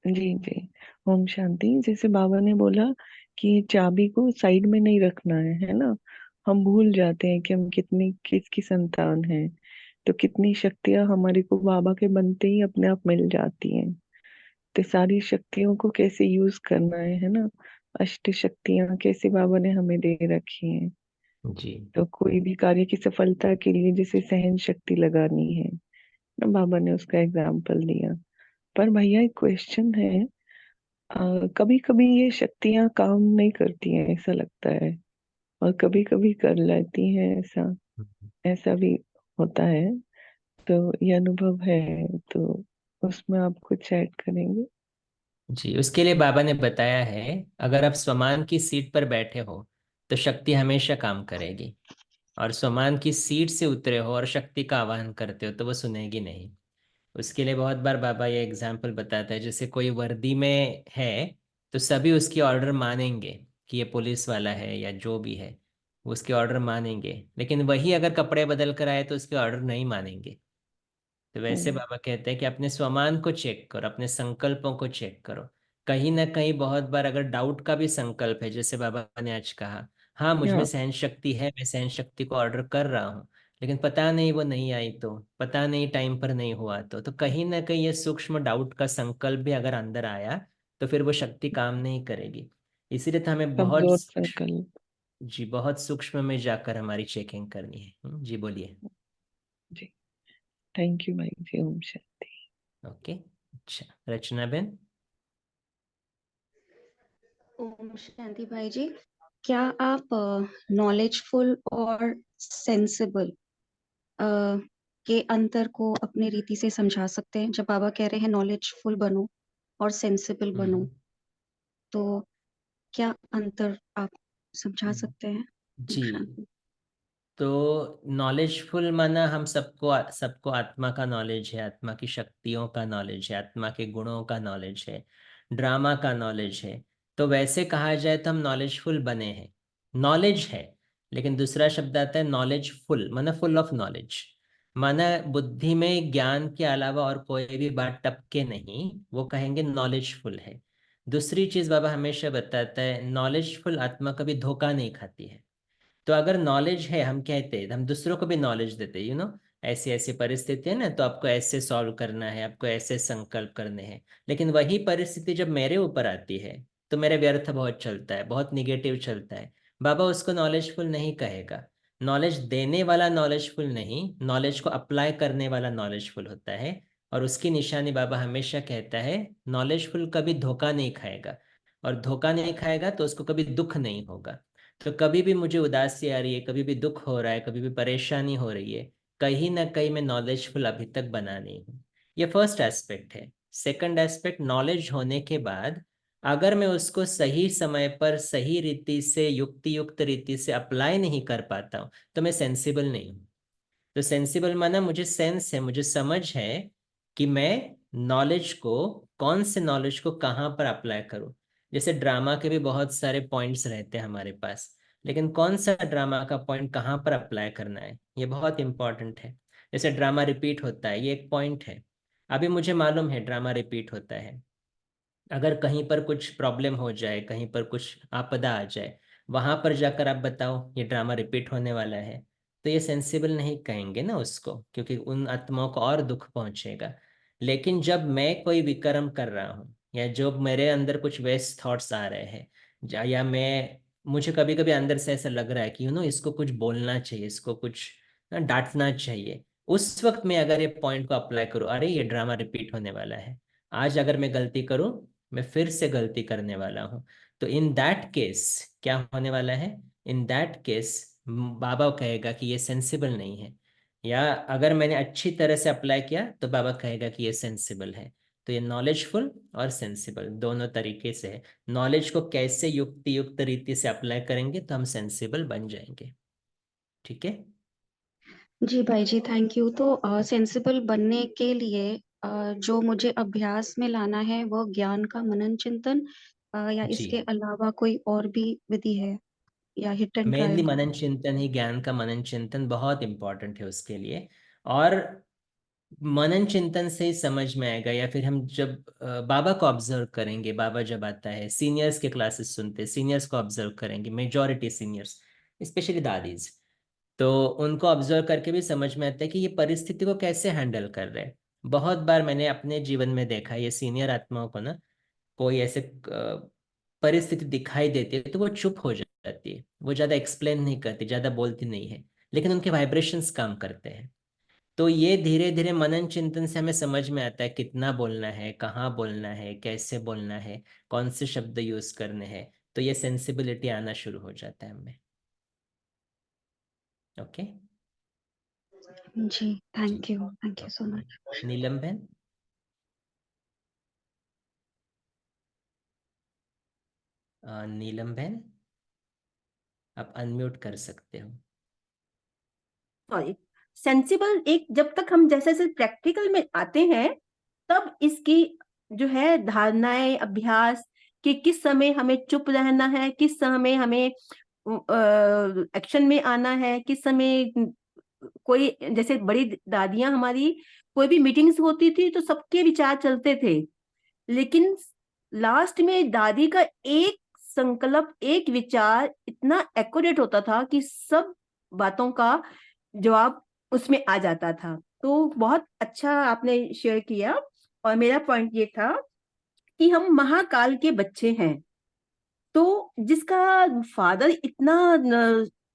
जी जी। ओम शांति। जैसे बाबा ने बोला कि चाबी को साइड में नहीं रखना है ना, हम भूल जाते हैं कि हम किसकी संतान हैं। तो कितनी शक्तियां हमारे को बाबा के बनते ही अपने आप मिल जाती हैं। तो सारी शक्तियों को कैसे यूज करना है ना, अष्ट शक्तियां कैसे बाबा ने हमें दे रखी हैं। जी। तो कोई भी कार्य की सफलता के लिए जैसे सहन शक्ति लगानी है ना, बाबा ने उसका एग्जाम्पल दिया। पर भैया एक क्वेश्चन है, कभी कभी ये शक्तियां काम नहीं करती हैं ऐसा लगता है, और कभी कभी कर लेती हैं, ऐसा ऐसा भी होता है। तो ये अनुभव है, तो उसमें आप कुछ ऐड करेंगे? जी, उसके लिए बाबा ने बताया है, अगर आप स्वमान की सीट पर बैठे हो तो शक्ति हमेशा काम करेगी, और स्वमान की सीट से उतरे हो और शक्ति का आवाहन करते हो तो वो सुनेगी नहीं। उसके लिए बहुत बार बाबा ये एग्जाम्पल बताता है, जैसे कोई वर्दी में है तो सभी उसकी ऑर्डर मानेंगे कि ये पुलिस वाला है या जो भी है, वो उसके ऑर्डर मानेंगे, लेकिन वही अगर कपड़े बदल कर आए तो उसके ऑर्डर नहीं मानेंगे। तो वैसे हम्म। बाबा कहते हैं कि अपने स्वमान को चेक करो, अपने संकल्पों को चेक करो। कहीं ना कहीं बहुत बार अगर डाउट का भी संकल्प है, जैसे बाबा ने आज कहा, हाँ मुझ में हाँ। सहन शक्ति है, मैं सहन शक्ति को ऑर्डर कर रहा हूँ, लेकिन पता नहीं वो नहीं आई तो, पता नहीं टाइम पर नहीं हुआ तो कहीं ना कहीं ये सूक्ष्म डाउट का संकल्प भी अगर अंदर आया तो फिर वो शक्ति काम नहीं करेगी। इसीलिए तो हमें बहुत कमजोर संकल्प। जी, बहुत सूक्ष्म में जाकर हमारी चेकिंग करनी है। जी बोलिए। जी, थैंक यू भाई जी। ओम शांति। ओके, अच्छा, रचना बेन। ओम शांति भाई जी। क्या आप नॉलेजफुल और सेंसिबल के अंतर को अपनी रीति से समझा सकते हैं? जब बाबा कह रहे हैं नॉलेजफुल बनो और सेंसिबल बनो, तो क्या अंतर आप समझा सकते हैं? जी, शांति। तो नॉलेजफुल माना हम सबको आत्मा का नॉलेज है, आत्मा की शक्तियों का नॉलेज है, आत्मा के गुणों का नॉलेज है, ड्रामा का नॉलेज है। तो वैसे कहा जाए तो हम नॉलेजफुल बने हैं। नॉलेज है, लेकिन दूसरा शब्द आता है नॉलेजफुल, माना फुल ऑफ नॉलेज, माना बुद्धि में ज्ञान के अलावा और कोई भी बात टपके नहीं, वो कहेंगे नॉलेजफुल है। दूसरी चीज बाबा हमेशा बताता है, नॉलेजफुल आत्मा कभी धोखा नहीं खाती है। तो अगर नॉलेज है, हम कहते हैं, हम दूसरों को भी नॉलेज देते हैं, ऐसी ऐसी परिस्थिति है ना, तो आपको ऐसे सॉल्व करना है, आपको ऐसे संकल्प करने हैं। लेकिन वही परिस्थिति जब मेरे ऊपर आती है तो मेरे व्यर्थ बहुत चलता है, बहुत निगेटिव चलता है। बाबा उसको नॉलेजफुल नहीं कहेगा। नॉलेज देने वाला नॉलेजफुल नहीं, नॉलेज को अप्लाई करने वाला नॉलेजफुल होता है। और उसकी निशानी बाबा हमेशा कहता है, नॉलेजफुल कभी धोखा नहीं खाएगा, और धोखा नहीं खाएगा तो उसको कभी दुख नहीं होगा। तो कभी भी मुझे उदासी आ रही है, कभी भी दुख हो रहा है, कभी भी परेशानी हो रही है, कहीं ना कहीं मैं नॉलेजफुल अभी तक बना नहीं हूँ। ये फर्स्ट एस्पेक्ट है। सेकंड एस्पेक्ट, नॉलेज होने के बाद अगर मैं उसको सही समय पर सही रीति से युक्ति युक्त रीति से अप्लाई नहीं कर पाता हूँ, तो मैं सेंसिबल नहीं हूँ। तो सेंसिबल माना मुझे सेंस है, मुझे समझ है कि मैं नॉलेज को, कौन से नॉलेज को कहाँ पर अप्लाई करूँ। जैसे ड्रामा के भी बहुत सारे पॉइंट्स रहते हैं हमारे पास, लेकिन कौन सा ड्रामा का पॉइंट कहाँ पर अप्लाई करना है, ये बहुत इंपॉर्टेंट है। जैसे ड्रामा रिपीट होता है, ये एक पॉइंट है। अभी मुझे मालूम है ड्रामा रिपीट होता है, अगर कहीं पर कुछ प्रॉब्लम हो जाए, कहीं पर कुछ आपदा आ जाए, वहां पर जाकर आप बताओ ये ड्रामा रिपीट होने वाला है, तो ये सेंसिबल नहीं कहेंगे ना उसको, क्योंकि उन आत्माओं को और दुख पहुंचेगा। लेकिन जब मैं कोई विक्रम कर रहा हूँ, या जो मेरे अंदर कुछ वेस्ट थॉट्स आ रहे हैं, या मुझे कभी कभी अंदर से ऐसा लग रहा है कि इसको कुछ बोलना चाहिए, इसको कुछ डांटना चाहिए, उस वक्त मैं अगर ये पॉइंट को अप्लाई करूँ, अरे ये ड्रामा रिपीट होने वाला है, आज अगर मैं गलती करूं, मैं फिर से गलती करने वाला हूं, तो इन दैट केस क्या होने वाला है, इन दैट केस बाबा कहेगा कि ये सेंसिबल नहीं है। या अगर मैंने अच्छी तरह से अप्लाई किया तो बाबा कहेगा कि ये सेंसिबल है। तो ये नॉलेजफुल और सेंसिबल दोनों तरीके से है। नॉलेज को कैसे युक्ति युक्त रीति से अप्लाई करेंगे तो हम सेंसिबल बन जाएंगे। ठीक है जी भाई जी, थैंक यू। तो सेंसिबल बनने के लिए जो मुझे अभ्यास में लाना है वो ज्ञान का मनन चिंतन, या जी, इसके अलावा कोई और भी विधि है, या हिट एंड मेनली ट्रायल? मनन चिंतन ही, ज्ञान का मनन चिंतन बहुत इंपॉर्टेंट है उसके लिए। और मनन चिंतन से ही समझ में आएगा, या फिर हम जब बाबा को ऑब्जर्व करेंगे, बाबा जब आता है, सीनियर्स के क्लासेस सुनते हैं, सीनियर्स को ऑब्जर्व करेंगे, मेजॉरिटी सीनियर्स, स्पेशली दादीज, तो उनको ऑब्जर्व करके भी समझ में आता है कि ये परिस्थिति को कैसे हैंडल कर रहे हैं। बहुत बार मैंने अपने जीवन में देखा है, ये सीनियर आत्माओं को ना, कोई ऐसे परिस्थिति दिखाई देती है तो वो चुप हो जाती है, वो ज़्यादा एक्सप्लेन नहीं करती, ज़्यादा बोलती नहीं है, लेकिन उनके वाइब्रेशंस काम करते हैं। तो ये धीरे धीरे मनन चिंतन से हमें समझ में आता है कितना बोलना है, कहाँ बोलना है, कैसे बोलना है, कौन से शब्द यूज करने हैं। तो ये सेंसिबिलिटी आना शुरू हो जाता है हमें। ओके जी, जी, thank you so much. Neelam बहन, नीलम बहन, आप अनम्यूट कर सकते हो। सॉरी, सेंसिबल एक, जब तक हम जैसे जैसे प्रैक्टिकल में आते हैं तब इसकी जो है धारणाएं, अभ्यास कि किस समय हमें चुप रहना है, किस समय हमें एक्शन में आना है, किस समय कोई, जैसे बड़ी दादियां हमारी, कोई भी मीटिंग्स होती थी तो सबके विचार चलते थे, लेकिन लास्ट में दादी का एक संकल्प, एक विचार इतना एक्यूरेट होता था कि सब बातों का जवाब उसमें आ जाता था। तो बहुत अच्छा आपने शेयर किया। और मेरा पॉइंट ये था कि हम महाकाल के बच्चे हैं, तो जिसका फादर इतना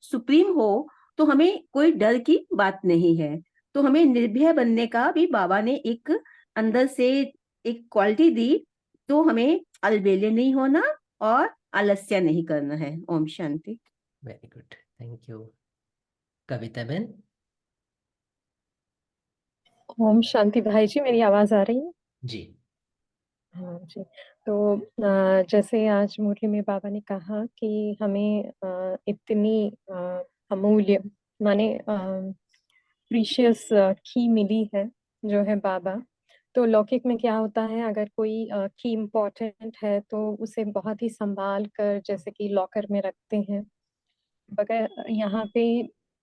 सुप्रीम हो तो हमें कोई डर की बात नहीं है। तो हमें निर्भय बनने का भी बाबा ने एक अंदर से एक क्वालिटी दी, तो हमें अलबेले नहीं होना और आलस्य नहीं करना है। ओम शांति। Very good, thank you. Kavita बहन। ओम शांति भाई जी, मेरी आवाज आ रही है? जी। हाँ जी। तो जैसे आज मुरली में बाबा ने कहा कि हमें इतनी अमूल्य माने प्रीशियस की मिली है जो है बाबा। तो लौकिक में क्या होता है, अगर कोई की इम्पोर्टेंट है तो उसे बहुत ही संभाल कर जैसे कि लॉकर में रखते हैं। मगर यहाँ पे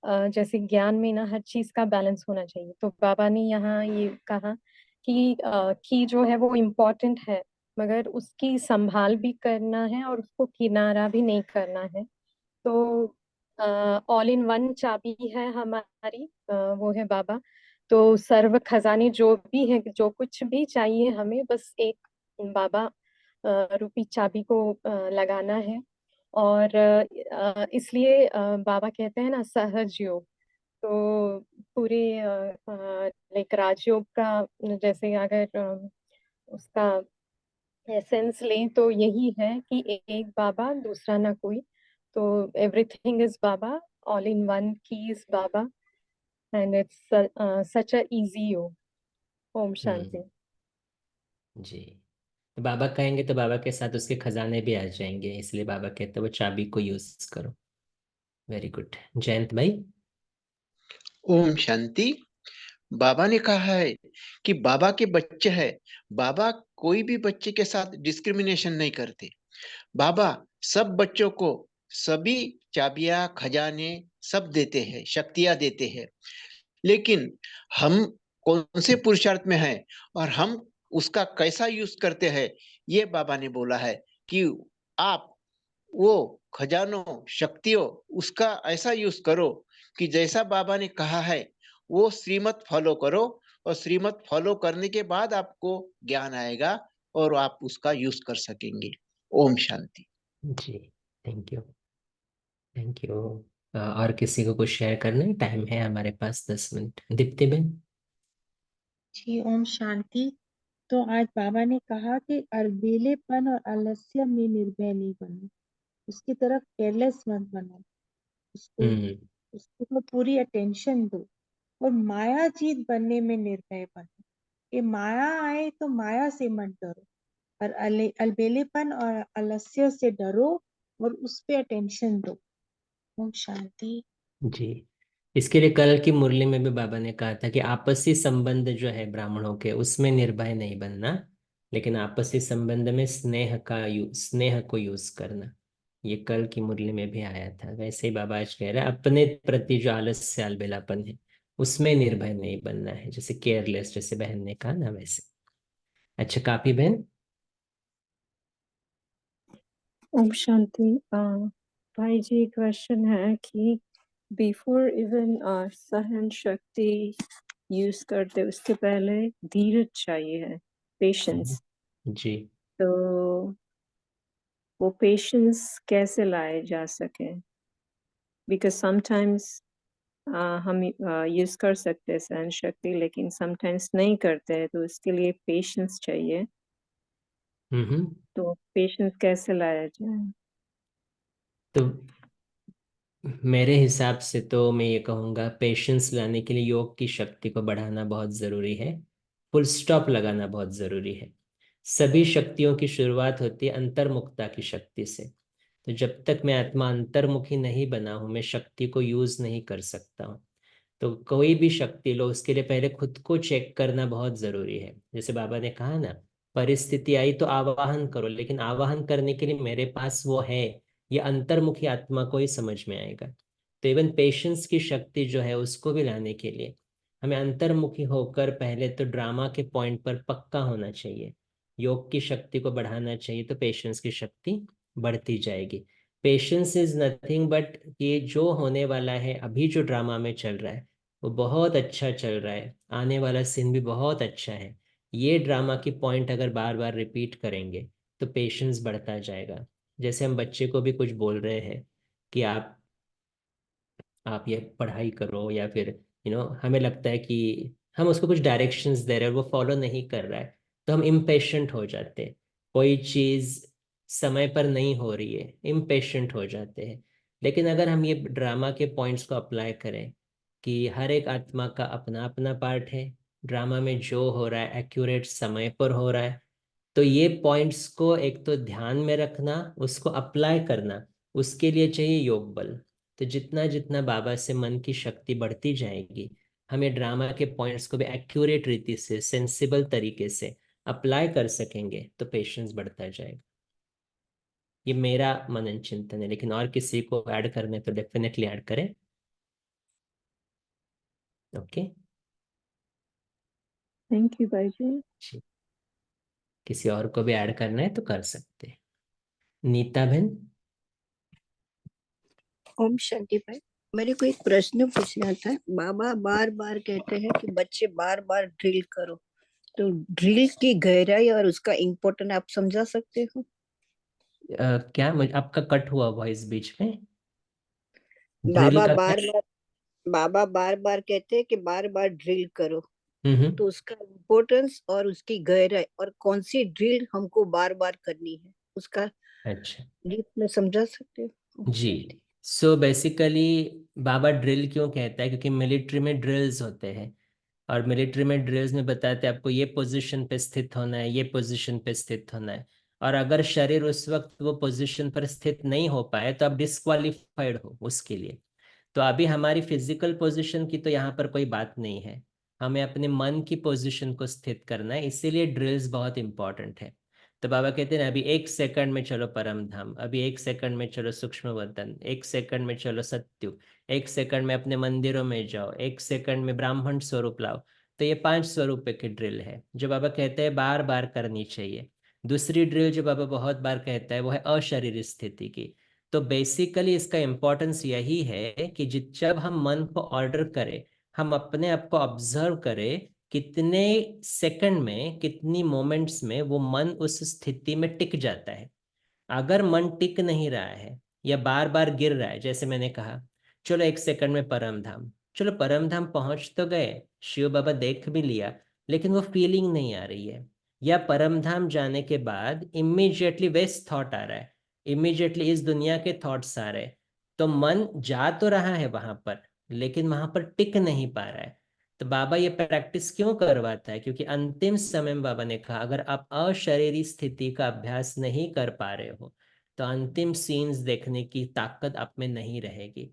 जैसे ज्ञान में ना हर चीज का बैलेंस होना चाहिए। तो बाबा ने यहाँ ये कहा कि जो है वो इम्पोर्टेंट है, मगर उसकी संभाल भी करना है और उसको किनारा भी नहीं करना है। तो ऑल इन वन चाबी है हमारी, वो है बाबा। तो सर्व खजाने जो भी है, जो कुछ भी चाहिए हमें, बस एक बाबा रूपी चाबी को लगाना है। और इसलिए बाबा कहते हैं ना सहज योग। तो पूरे लाइक राजयोग का जैसे अगर उसका एसेंस लें तो यही है कि एक बाबा दूसरा ना कोई। तो एवरीथिंग इज बाबा, ऑल इन वन की इज बाबा, and it's such a easy yoga. ओम शांति। जी। तो बाबा कहेंगे तो बाबा के साथ उसके खजाने भी आ जाएंगे, इसलिए बाबा कहते हैं वो चाबी को यूज करो। Very good. जयंत भाई। ओम शांति। बाबा ने कहा है कि बाबा के बच्चे हैं, बाबा कोई भी बच्चे के साथ डिस्क्रिमिनेशन नहीं करते। बाबा सब बच्चों को सभी चाबियां खजाने सब देते हैं, शक्तियां देते हैं। लेकिन हम कौन से पुरुषार्थ में हैं और हम उसका कैसा यूज करते हैं, ये बाबा ने बोला है कि आप वो खजानों शक्तियों उसका ऐसा यूज करो कि जैसा बाबा ने कहा है वो श्रीमत फॉलो करो, और श्रीमत फॉलो करने के बाद आपको ज्ञान आएगा और आप उसका यूज कर सकेंगे। ओम शांति। जी, थैंक यू, थैंक यू। और किसी को कुछ शेयर करना है? टाइम है हमारे पास 10 मिनट। दीप्ति बहन। जी ओम शांति। तो आज बाबा ने कहा कि अलबेलेपन और आलस्य में निर्भय नहीं बनो, उसकी तरफ केयरलेस मत बनो, उसको उसको तो पूरी अटेंशन दो, और माया जीत बनने में निर्भय बनो। ये माया आए तो माया से मत डरो, और अलबेलेपन और आलस्य से डरो और उस पे अटेंशन दो। ओम शांति। जी, इसके लिए कल की मुरली में भी बाबा ने कहा था कि आपसी संबंध जो है ब्राह्मणों के, उसमें निर्भय नहीं बनना, लेकिन आपसी संबंध में स्नेह को यूज करना। ये कल की मुरली में भी आया था। वैसे ही बाबा आज कह रहे हैं अपने प्रति जो आलस्य अलबेलापन है उसमें निर्भय नहीं बनना है, जैसे केयरलेस, जैसे बहन ने कहा ना वैसे। अच्छा, काफी बहन। ओम शांति। भाई जी, क्वेश्चन है कि बिफोर इवन सहन शक्ति यूज करते उसके पहले धीरज चाहिए है, पेशेंस। जी। तो वो पेशेंस कैसे लाए जा सके? बिकॉज समटाइम्स हम यूज कर सकते हैं सहन शक्ति, लेकिन समटाइम्स नहीं करते हैं, तो इसके लिए पेशेंस चाहिए। तो पेशेंस कैसे लाया जाए? तो मेरे हिसाब से तो मैं ये कहूँगा पेशेंस लाने के लिए योग की शक्ति को बढ़ाना बहुत ज़रूरी है, फुल स्टॉप लगाना बहुत ज़रूरी है। सभी शक्तियों की शुरुआत होती है अंतर्मुखता की शक्ति से। तो जब तक मैं आत्मा अंतर्मुखी नहीं बना हूँ, मैं शक्ति को यूज़ नहीं कर सकता हूँ। तो कोई भी शक्ति लो, उसके लिए पहले खुद को चेक करना बहुत ज़रूरी है। जैसे बाबा ने कहा ना, परिस्थिति आई तो आवाहन करो, लेकिन आवाहन करने के लिए मेरे पास वो है, ये अंतर्मुखी आत्मा को ही समझ में आएगा। तो इवन पेशेंस की शक्ति जो है उसको भी लाने के लिए हमें अंतर्मुखी होकर पहले तो ड्रामा के पॉइंट पर पक्का होना चाहिए। योग की शक्ति को बढ़ाना चाहिए तो पेशेंस की शक्ति बढ़ती जाएगी। पेशेंस इज नथिंग बट ये जो होने वाला है, अभी जो ड्रामा में चल रहा है वो बहुत अच्छा चल रहा है, आने वाला सीन भी बहुत अच्छा है। ये ड्रामा की पॉइंट अगर बार बार रिपीट करेंगे तो पेशेंस बढ़ता जाएगा। जैसे हम बच्चे को भी कुछ बोल रहे हैं कि आप ये पढ़ाई करो, या फिर हमें लगता है कि हम उसको कुछ डायरेक्शंस दे रहे हैं और वो फॉलो नहीं कर रहा है, तो हम इम्पेशेंट हो जाते हैं। कोई चीज़ समय पर नहीं हो रही है, इम्पेशेंट हो जाते हैं। लेकिन अगर हम ये ड्रामा के पॉइंट्स को अप्लाई करें कि हर एक आत्मा का अपना अपना पार्ट है, ड्रामा में जो हो रहा है एक्यूरेट समय पर हो रहा है, तो ये पॉइंट्स को एक तो ध्यान में रखना, उसको अप्लाई करना, उसके लिए चाहिए योग बल। तो जितना जितना बाबा से मन की शक्ति बढ़ती जाएगी, हम ये ड्रामा के पॉइंट्स को भी एक्यूरेट रीति से, सेंसिबल तरीके से अप्लाई कर सकेंगे, तो पेशेंस बढ़ता जाएगा। ये मेरा मनन चिंतन है, लेकिन और किसी को ऐड करने तो डेफिनेटली ऐड करें। ओके, थैंक यू भाई जी। किसी और को भी ऐड करना है तो कर सकते हैं। नीता बहन। ओम शांति भाई, मेरे को एक प्रश्न पूछना था। बाबा बार बार कहते हैं कि बच्चे बार बार ड्रिल करो, तो ड्रिल की गहराई और उसका इम्पोर्टेंट आप समझा सकते हो? क्या आपका कट हुआ वॉइस बीच में? ड्रिल बाबा का बार बार बाबा बार बार कहते हैं कि बार बार ड्रिल करो, तो उसका इम्पोर्टेंस और उसकी गहराई और कौन सी ड्रिल हमको बार बार करनी है, उसका अच्छा डीप में समझा सकते हो? जी। सो बेसिकली बाबा ड्रिल क्यों कहता है, क्योंकि मिलिट्री में ड्रिल्स होते हैं, और मिलिट्री में ड्रिल्स में बताते हैं आपको ये पोजीशन पे स्थित होना है, ये पोजीशन पे स्थित होना है, और अगर शरीर उस वक्त वो पोजीशन पर स्थित नहीं हो पाए तो आप डिस्क्वालिफाइड हो उसके लिए। तो अभी हमारी फिजिकल पोजीशन की तो यहाँ पर कोई बात नहीं है, हमें अपने मन की पोजीशन को स्थित करना है, इसीलिए ड्रिल्स बहुत इंपॉर्टेंट है। तो बाबा कहते हैं ना, अभी 1 सेकंड में चलो परम धाम, अभी 1 सेकंड में चलो सूक्ष्म वतन, 1 सेकंड में चलो सत्यु, 1 सेकंड में अपने मंदिरों में जाओ, 1 सेकंड में ब्राह्मण स्वरूप लाओ। तो ये 5 स्वरूप की ड्रिल है जो बाबा कहते हैं बार बार करनी चाहिए। दूसरी ड्रिल जो बाबा बहुत बार कहता है वो है अशरीर स्थिति की। तो बेसिकली इसका इम्पोर्टेंस यही है कि जब हम मन को ऑर्डर करें, हम अपने आप को ऑब्जर्व करें कितने सेकंड में, कितनी मोमेंट्स में वो मन उस स्थिति में टिक जाता है। अगर मन टिक नहीं रहा है या बार बार गिर रहा है, जैसे मैंने कहा चलो 1 सेकंड में परम धाम, चलो परम धाम पहुंच तो गए, शिव बाबा देख भी लिया, लेकिन वो फीलिंग नहीं आ रही है, या परम धाम जाने के बाद इमीडिएटली वेस्ट थॉट आ रहा है, इमीडिएटली इस दुनिया के थॉट्स आ रहे हैं, तो मन जा तो रहा है वहां पर, लेकिन वहां पर टिक नहीं पा रहा है। तो बाबा ये प्रैक्टिस क्यों करवाता है, क्योंकि अंतिम समय में बाबा ने कहा अगर आप अशरीरी स्थिति का अभ्यास नहीं कर पा रहे हो तो अंतिम सीन्स देखने की ताकत आप में नहीं रहेगी।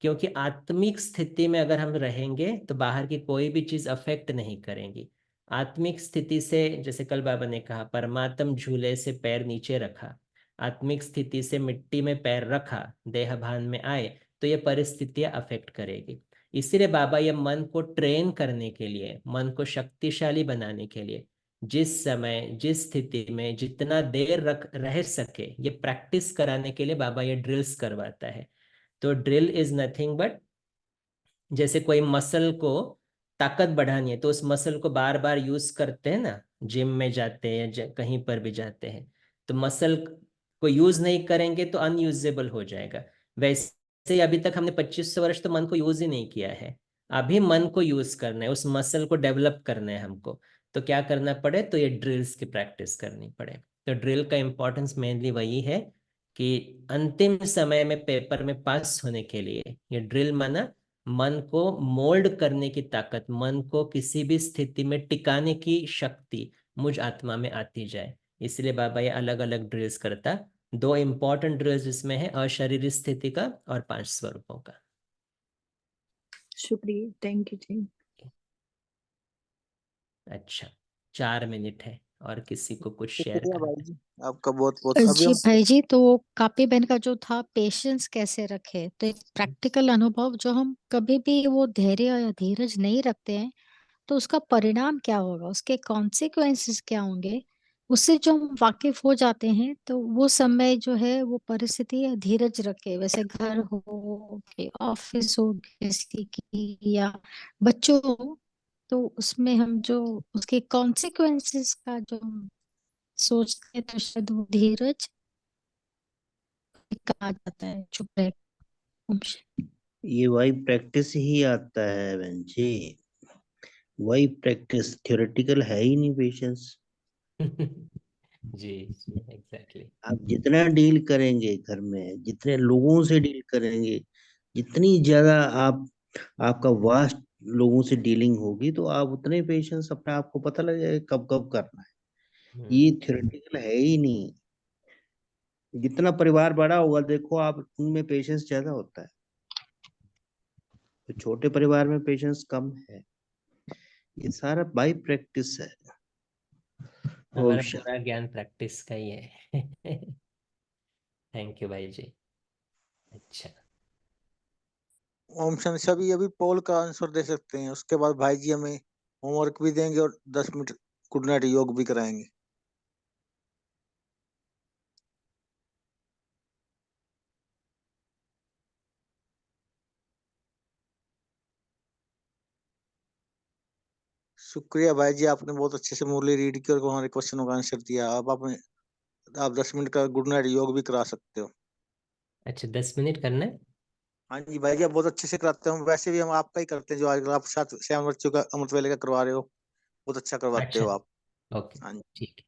क्योंकि आत्मिक स्थिति में अगर हम रहेंगे तो बाहर की कोई भी चीज अफेक्ट नहीं करेंगी। आत्मिक स्थिति से, जैसे कल बाबा ने कहा, परमात्म झूले से पैर नीचे रखा, आत्मिक स्थिति से मिट्टी में पैर रखा, देह भान में आए, तो ये परिस्थितियां अफेक्ट करेगी। इसीलिए बाबा ये मन को ट्रेन करने के लिए, मन को शक्तिशाली बनाने के लिए, जिस समय जिस स्थिति में जितना देर रह सके, ये प्रैक्टिस कराने के लिए बाबा ये ड्रिल्स करवाता है। तो ड्रिल इज नथिंग बट, जैसे कोई मसल को ताकत बढ़ानी है तो उस मसल को बार बार यूज करते हैं ना, जिम में जाते हैं या कहीं पर भी जाते हैं, तो मसल को यूज नहीं करेंगे तो अनयूजेबल हो जाएगा। वैसे ही अभी तक हमने 25 वर्ष तो मन को यूज ही नहीं किया है, अभी मन को यूज करना है, उस मसल को डेवलप करना है हमको। तो क्या करना पड़े, तो ये ड्रिल्स की प्रैक्टिस करनी पड़े। तो ड्रिल का इम्पोर्टेंस मेनली वही है कि अंतिम समय में पेपर में पास होने के लिए ये ड्रिल माना मन को मोल्ड करने की ताकत, मन को किसी भी स्थिति में टिकाने की शक्ति मुझ आत्मा में आती जाए। इसलिए बाबा ये अलग अलग ड्रिल्स करता। 2 इंपॉर्टेंट ड्रिल्स इसमें है, अशरीरी स्थिति का और 5 स्वरूपों का। शुक्रिया, थैंक यू जी। अच्छा, 4 मिनट है, और किसी को कुछ शेयर शुक्रिया करना भाई है? जी, आपका बहुत बहुत। अभी जी हम भाई जी, तो कापी बहन का जो था पेशेंस कैसे रखे, तो एक प्रैक्टिकल अनुभव, जो हम कभी भी वो धैर्य या धीरज नहीं रखते हैं तो उसका परिणाम क्या होगा, उसके कॉन्सिक्वेंसेस क्या होंगे, उससे जो हम वाकिफ हो जाते हैं, तो वो समय जो है, वो परिस्थिति या धीरज रखे, वैसे घर हो कि ऑफिस हो किसी की या बच्चों हो, तो उसमें हम जो उसके कॉन्सिक्वेंसेस का जो हम सोचते हैं, तो शायद वो धीरज कहा जाता है, चुप रहे। ये वही प्रैक्टिस ही आता है बहन जी, वही प्रैक्टिस, थ्योरेटिकल है ही नहीं पेशेंस। जी जी एग्जैक्टली। आप जितना डील करेंगे घर में, जितने लोगों से डील करेंगे, जितनी ज्यादा आप आपका वास्ट लोगों से डीलिंग होगी, तो आप उतने पेशेंस अपने आप को पता लग जाएगा कब कब करना है। ये थ्योरेटिकल है ही नहीं। जितना परिवार बड़ा होगा, देखो आप, उनमें पेशेंस ज्यादा होता है। तो छोटे परिवार में पेशेंस कम है। ये सारा बाई प्रैक्टिस है। ओम हमारा शांति। पूरा ज्ञान प्रैक्टिस का ही है। थैंक यू भाई जी। अच्छा ओम शांति। सभी अभी पोल का आंसर दे सकते हैं, उसके बाद भाई जी हमें होमवर्क भी देंगे और 10 मिनट गुड नाइट योग भी कराएंगे। शुक्रिया भाई जी, आपने बहुत अच्छे से मुरली रीड की और हमारे क्वेश्चनों का आंसर दिया। अब आप 10 मिनट का गुड नाइट योग भी करा सकते हो। अच्छा 10 मिनट करना है। हाँ जी भाई जी, आप बहुत अच्छे से कराते हो। वैसे भी हम आपका ही करते हैं, जो आजकल आप साथ श्याम बच्चों का अमृत वेले का करवा रहे हो, बहुत अच्छा करवाते अच्छा हो आप। ओके हाँ जी, ठीक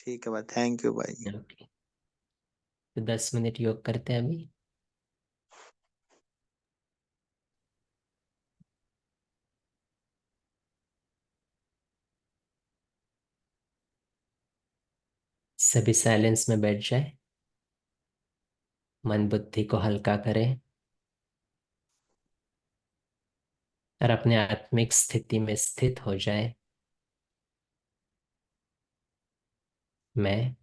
ठीक है भाई, थैंक यू भाई जी। है ओके। तो 10 मिनट योग करते हैं अभी। सभी साइलेंस में बैठ जाए, मन बुद्धि को हल्का करें और अपने आत्मिक स्थिति में स्थित हो जाए। मैं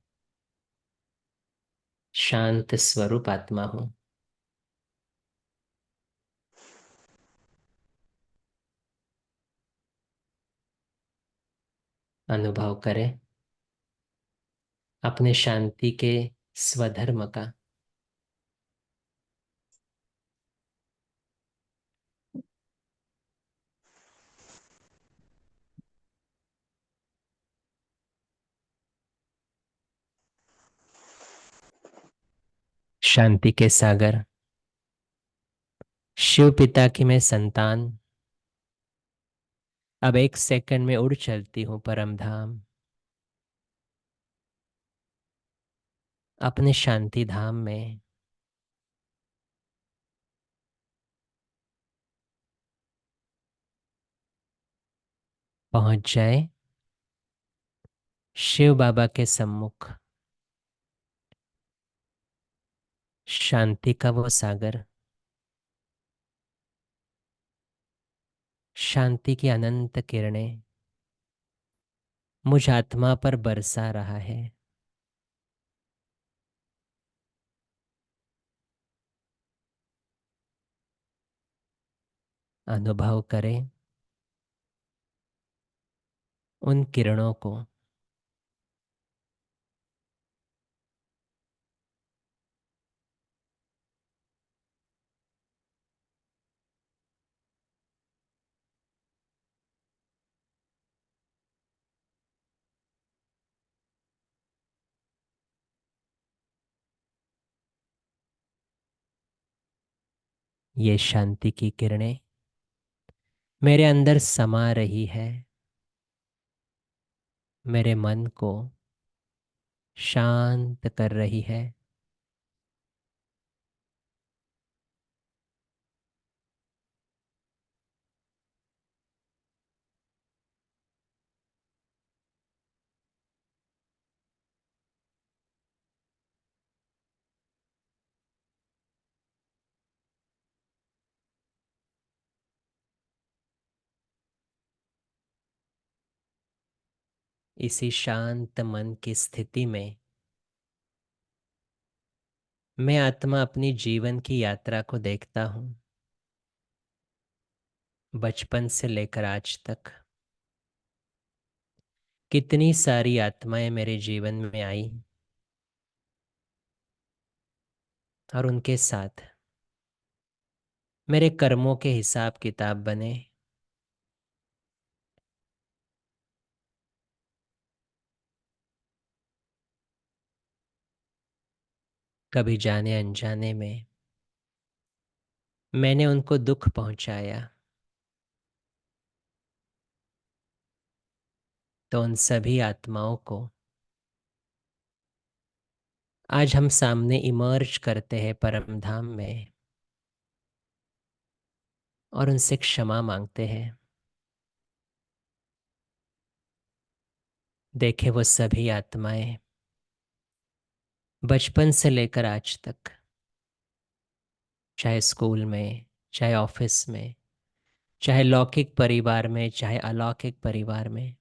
शांत स्वरूप आत्मा हूं। अनुभव करें अपने शांति के स्वधर्म का। शांति के सागर शिव पिता की मैं संतान अब 1 सेकंड में उड़ चलती हूँ परम धाम, अपने शांति धाम में। पहुंच जाए शिव बाबा के सम्मुख। शांति का वो सागर, शांति की अनंत किरणें मुझ आत्मा पर बरसा रहा है। अनुभव करें उन किरणों को। ये शांति की किरणें मेरे अंदर समा रही है, मेरे मन को शांत कर रही है। इसी शांत मन की स्थिति में मैं आत्मा अपनी जीवन की यात्रा को देखता हूँ। बचपन से लेकर आज तक कितनी सारी आत्माएं मेरे जीवन में आई और उनके साथ मेरे कर्मों के हिसाब किताब बने। कभी जाने अनजाने में मैंने उनको दुख पहुंचाया, तो उन सभी आत्माओं को आज हम सामने इमर्ज करते हैं परम धाम में और उनसे क्षमा मांगते हैं। देखे वो सभी आत्माएं बचपन से लेकर आज तक, चाहे स्कूल में, चाहे ऑफिस में, चाहे लौकिक परिवार में, चाहे अलौकिक परिवार में,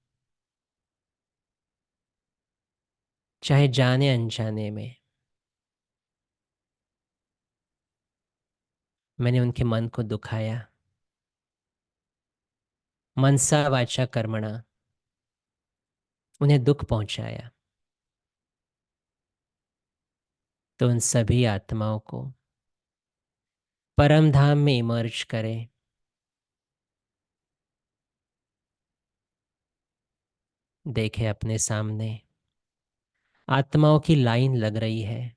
चाहे जाने अनजाने में, मैंने उनके मन को दुखाया, मनसा वाचा कर्मणा उन्हें दुख पहुंचाया। तो उन सभी आत्माओं को परम धाम में इमर्ज करें। देखे अपने सामने आत्माओं की लाइन लग रही है।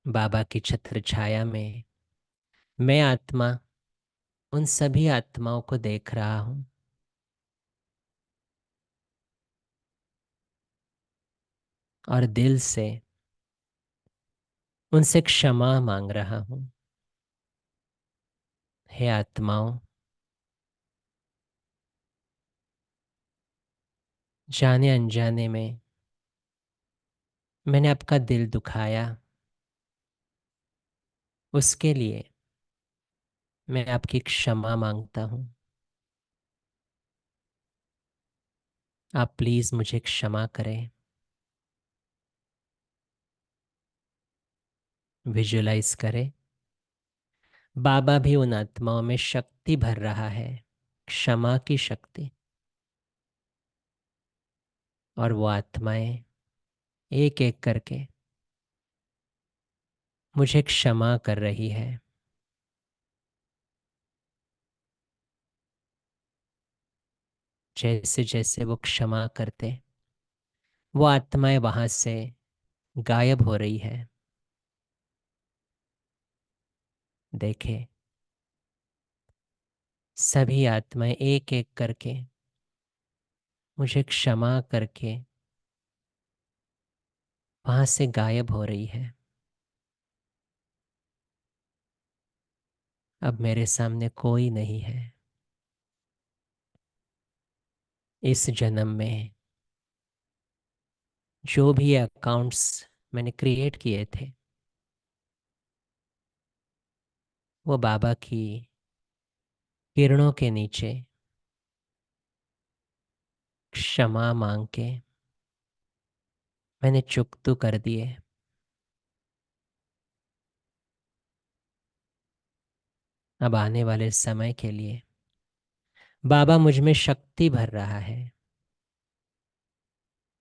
बाबा की छत्र छाया में मैं आत्मा उन सभी आत्माओं को देख रहा हूं और दिल से उनसे क्षमा मांग रहा हूं। हे आत्माओं, जाने अनजाने में मैंने आपका दिल दुखाया, उसके लिए मैं आपकी क्षमा मांगता हूं। आप प्लीज मुझे क्षमा करें। विजुलाइज करें बाबा भी उन आत्माओं में शक्ति भर रहा है, क्षमा की शक्ति, और वो आत्माएं एक एक करके मुझे क्षमा कर रही है। जैसे जैसे वो क्षमा करते, वो आत्माएं वहां से गायब हो रही है। देखे सभी आत्माएं एक एक करके मुझे क्षमा करके वहां से गायब हो रही है। अब मेरे सामने कोई नहीं है। इस जन्म में जो भी अकाउंट्स मैंने क्रिएट किए थे, वो बाबा की किरणों के नीचे क्षमा मांग के मैंने चुकतू कर दिए। अब आने वाले समय के लिए बाबा मुझ में शक्ति भर रहा है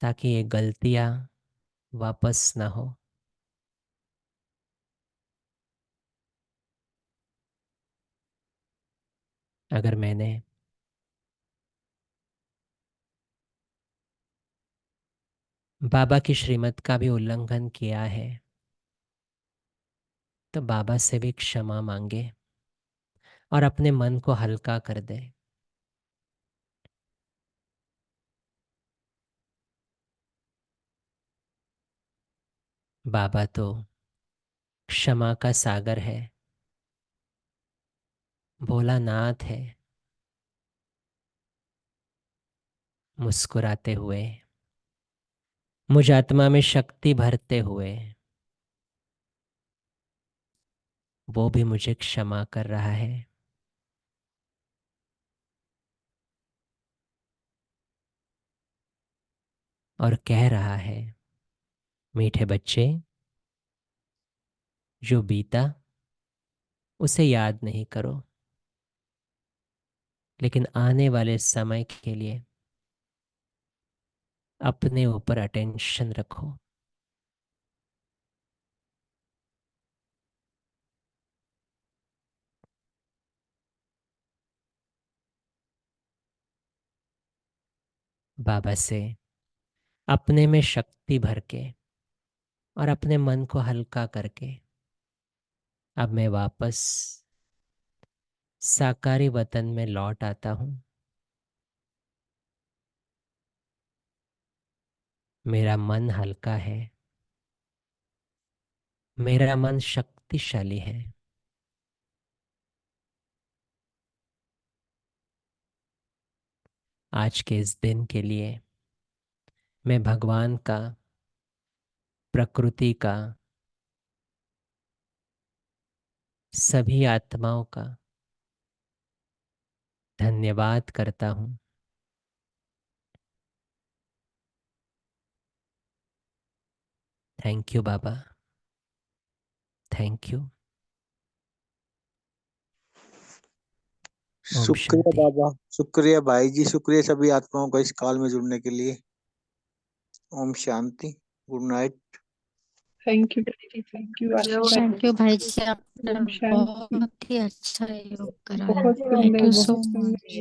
ताकि ये गलतियां वापस ना हो। अगर मैंने बाबा की श्रीमत का भी उल्लंघन किया है तो बाबा से भी क्षमा मांगे और अपने मन को हल्का कर दे। बाबा तो क्षमा का सागर है, भोलानाथ है। मुस्कुराते हुए मुझ आत्मा में शक्ति भरते हुए वो भी मुझे क्षमा कर रहा है। और कह रहा है, मीठे बच्चे, जो बीता उसे याद नहीं करो, लेकिन आने वाले समय के लिए अपने ऊपर अटेंशन रखो। बाबा से अपने में शक्ति भर के और अपने मन को हल्का करके अब मैं वापस साकारी वतन में लौट आता हूँ। मेरा मन हल्का है, मेरा मन शक्तिशाली है। आज के इस दिन के लिए मैं भगवान का, प्रकृति का, सभी आत्माओं का धन्यवाद करता हूँ। थैंक यू बाबा, थैंक यू। ओम शुक्रिया शांति। बाबा, शुक्रिया भाई जी, शुक्रिया सभी आत्माओं का इस कॉल में जुड़ने के लिए। ओम शांति, good night. Thank you thank you आशीर्वाद। थैंक यू भाई जी, आपने ओम शांति। बहुत ही अच्छा योग करा। बहुत थैंक सुंदर, यू सो बहुत सुंदर। मच।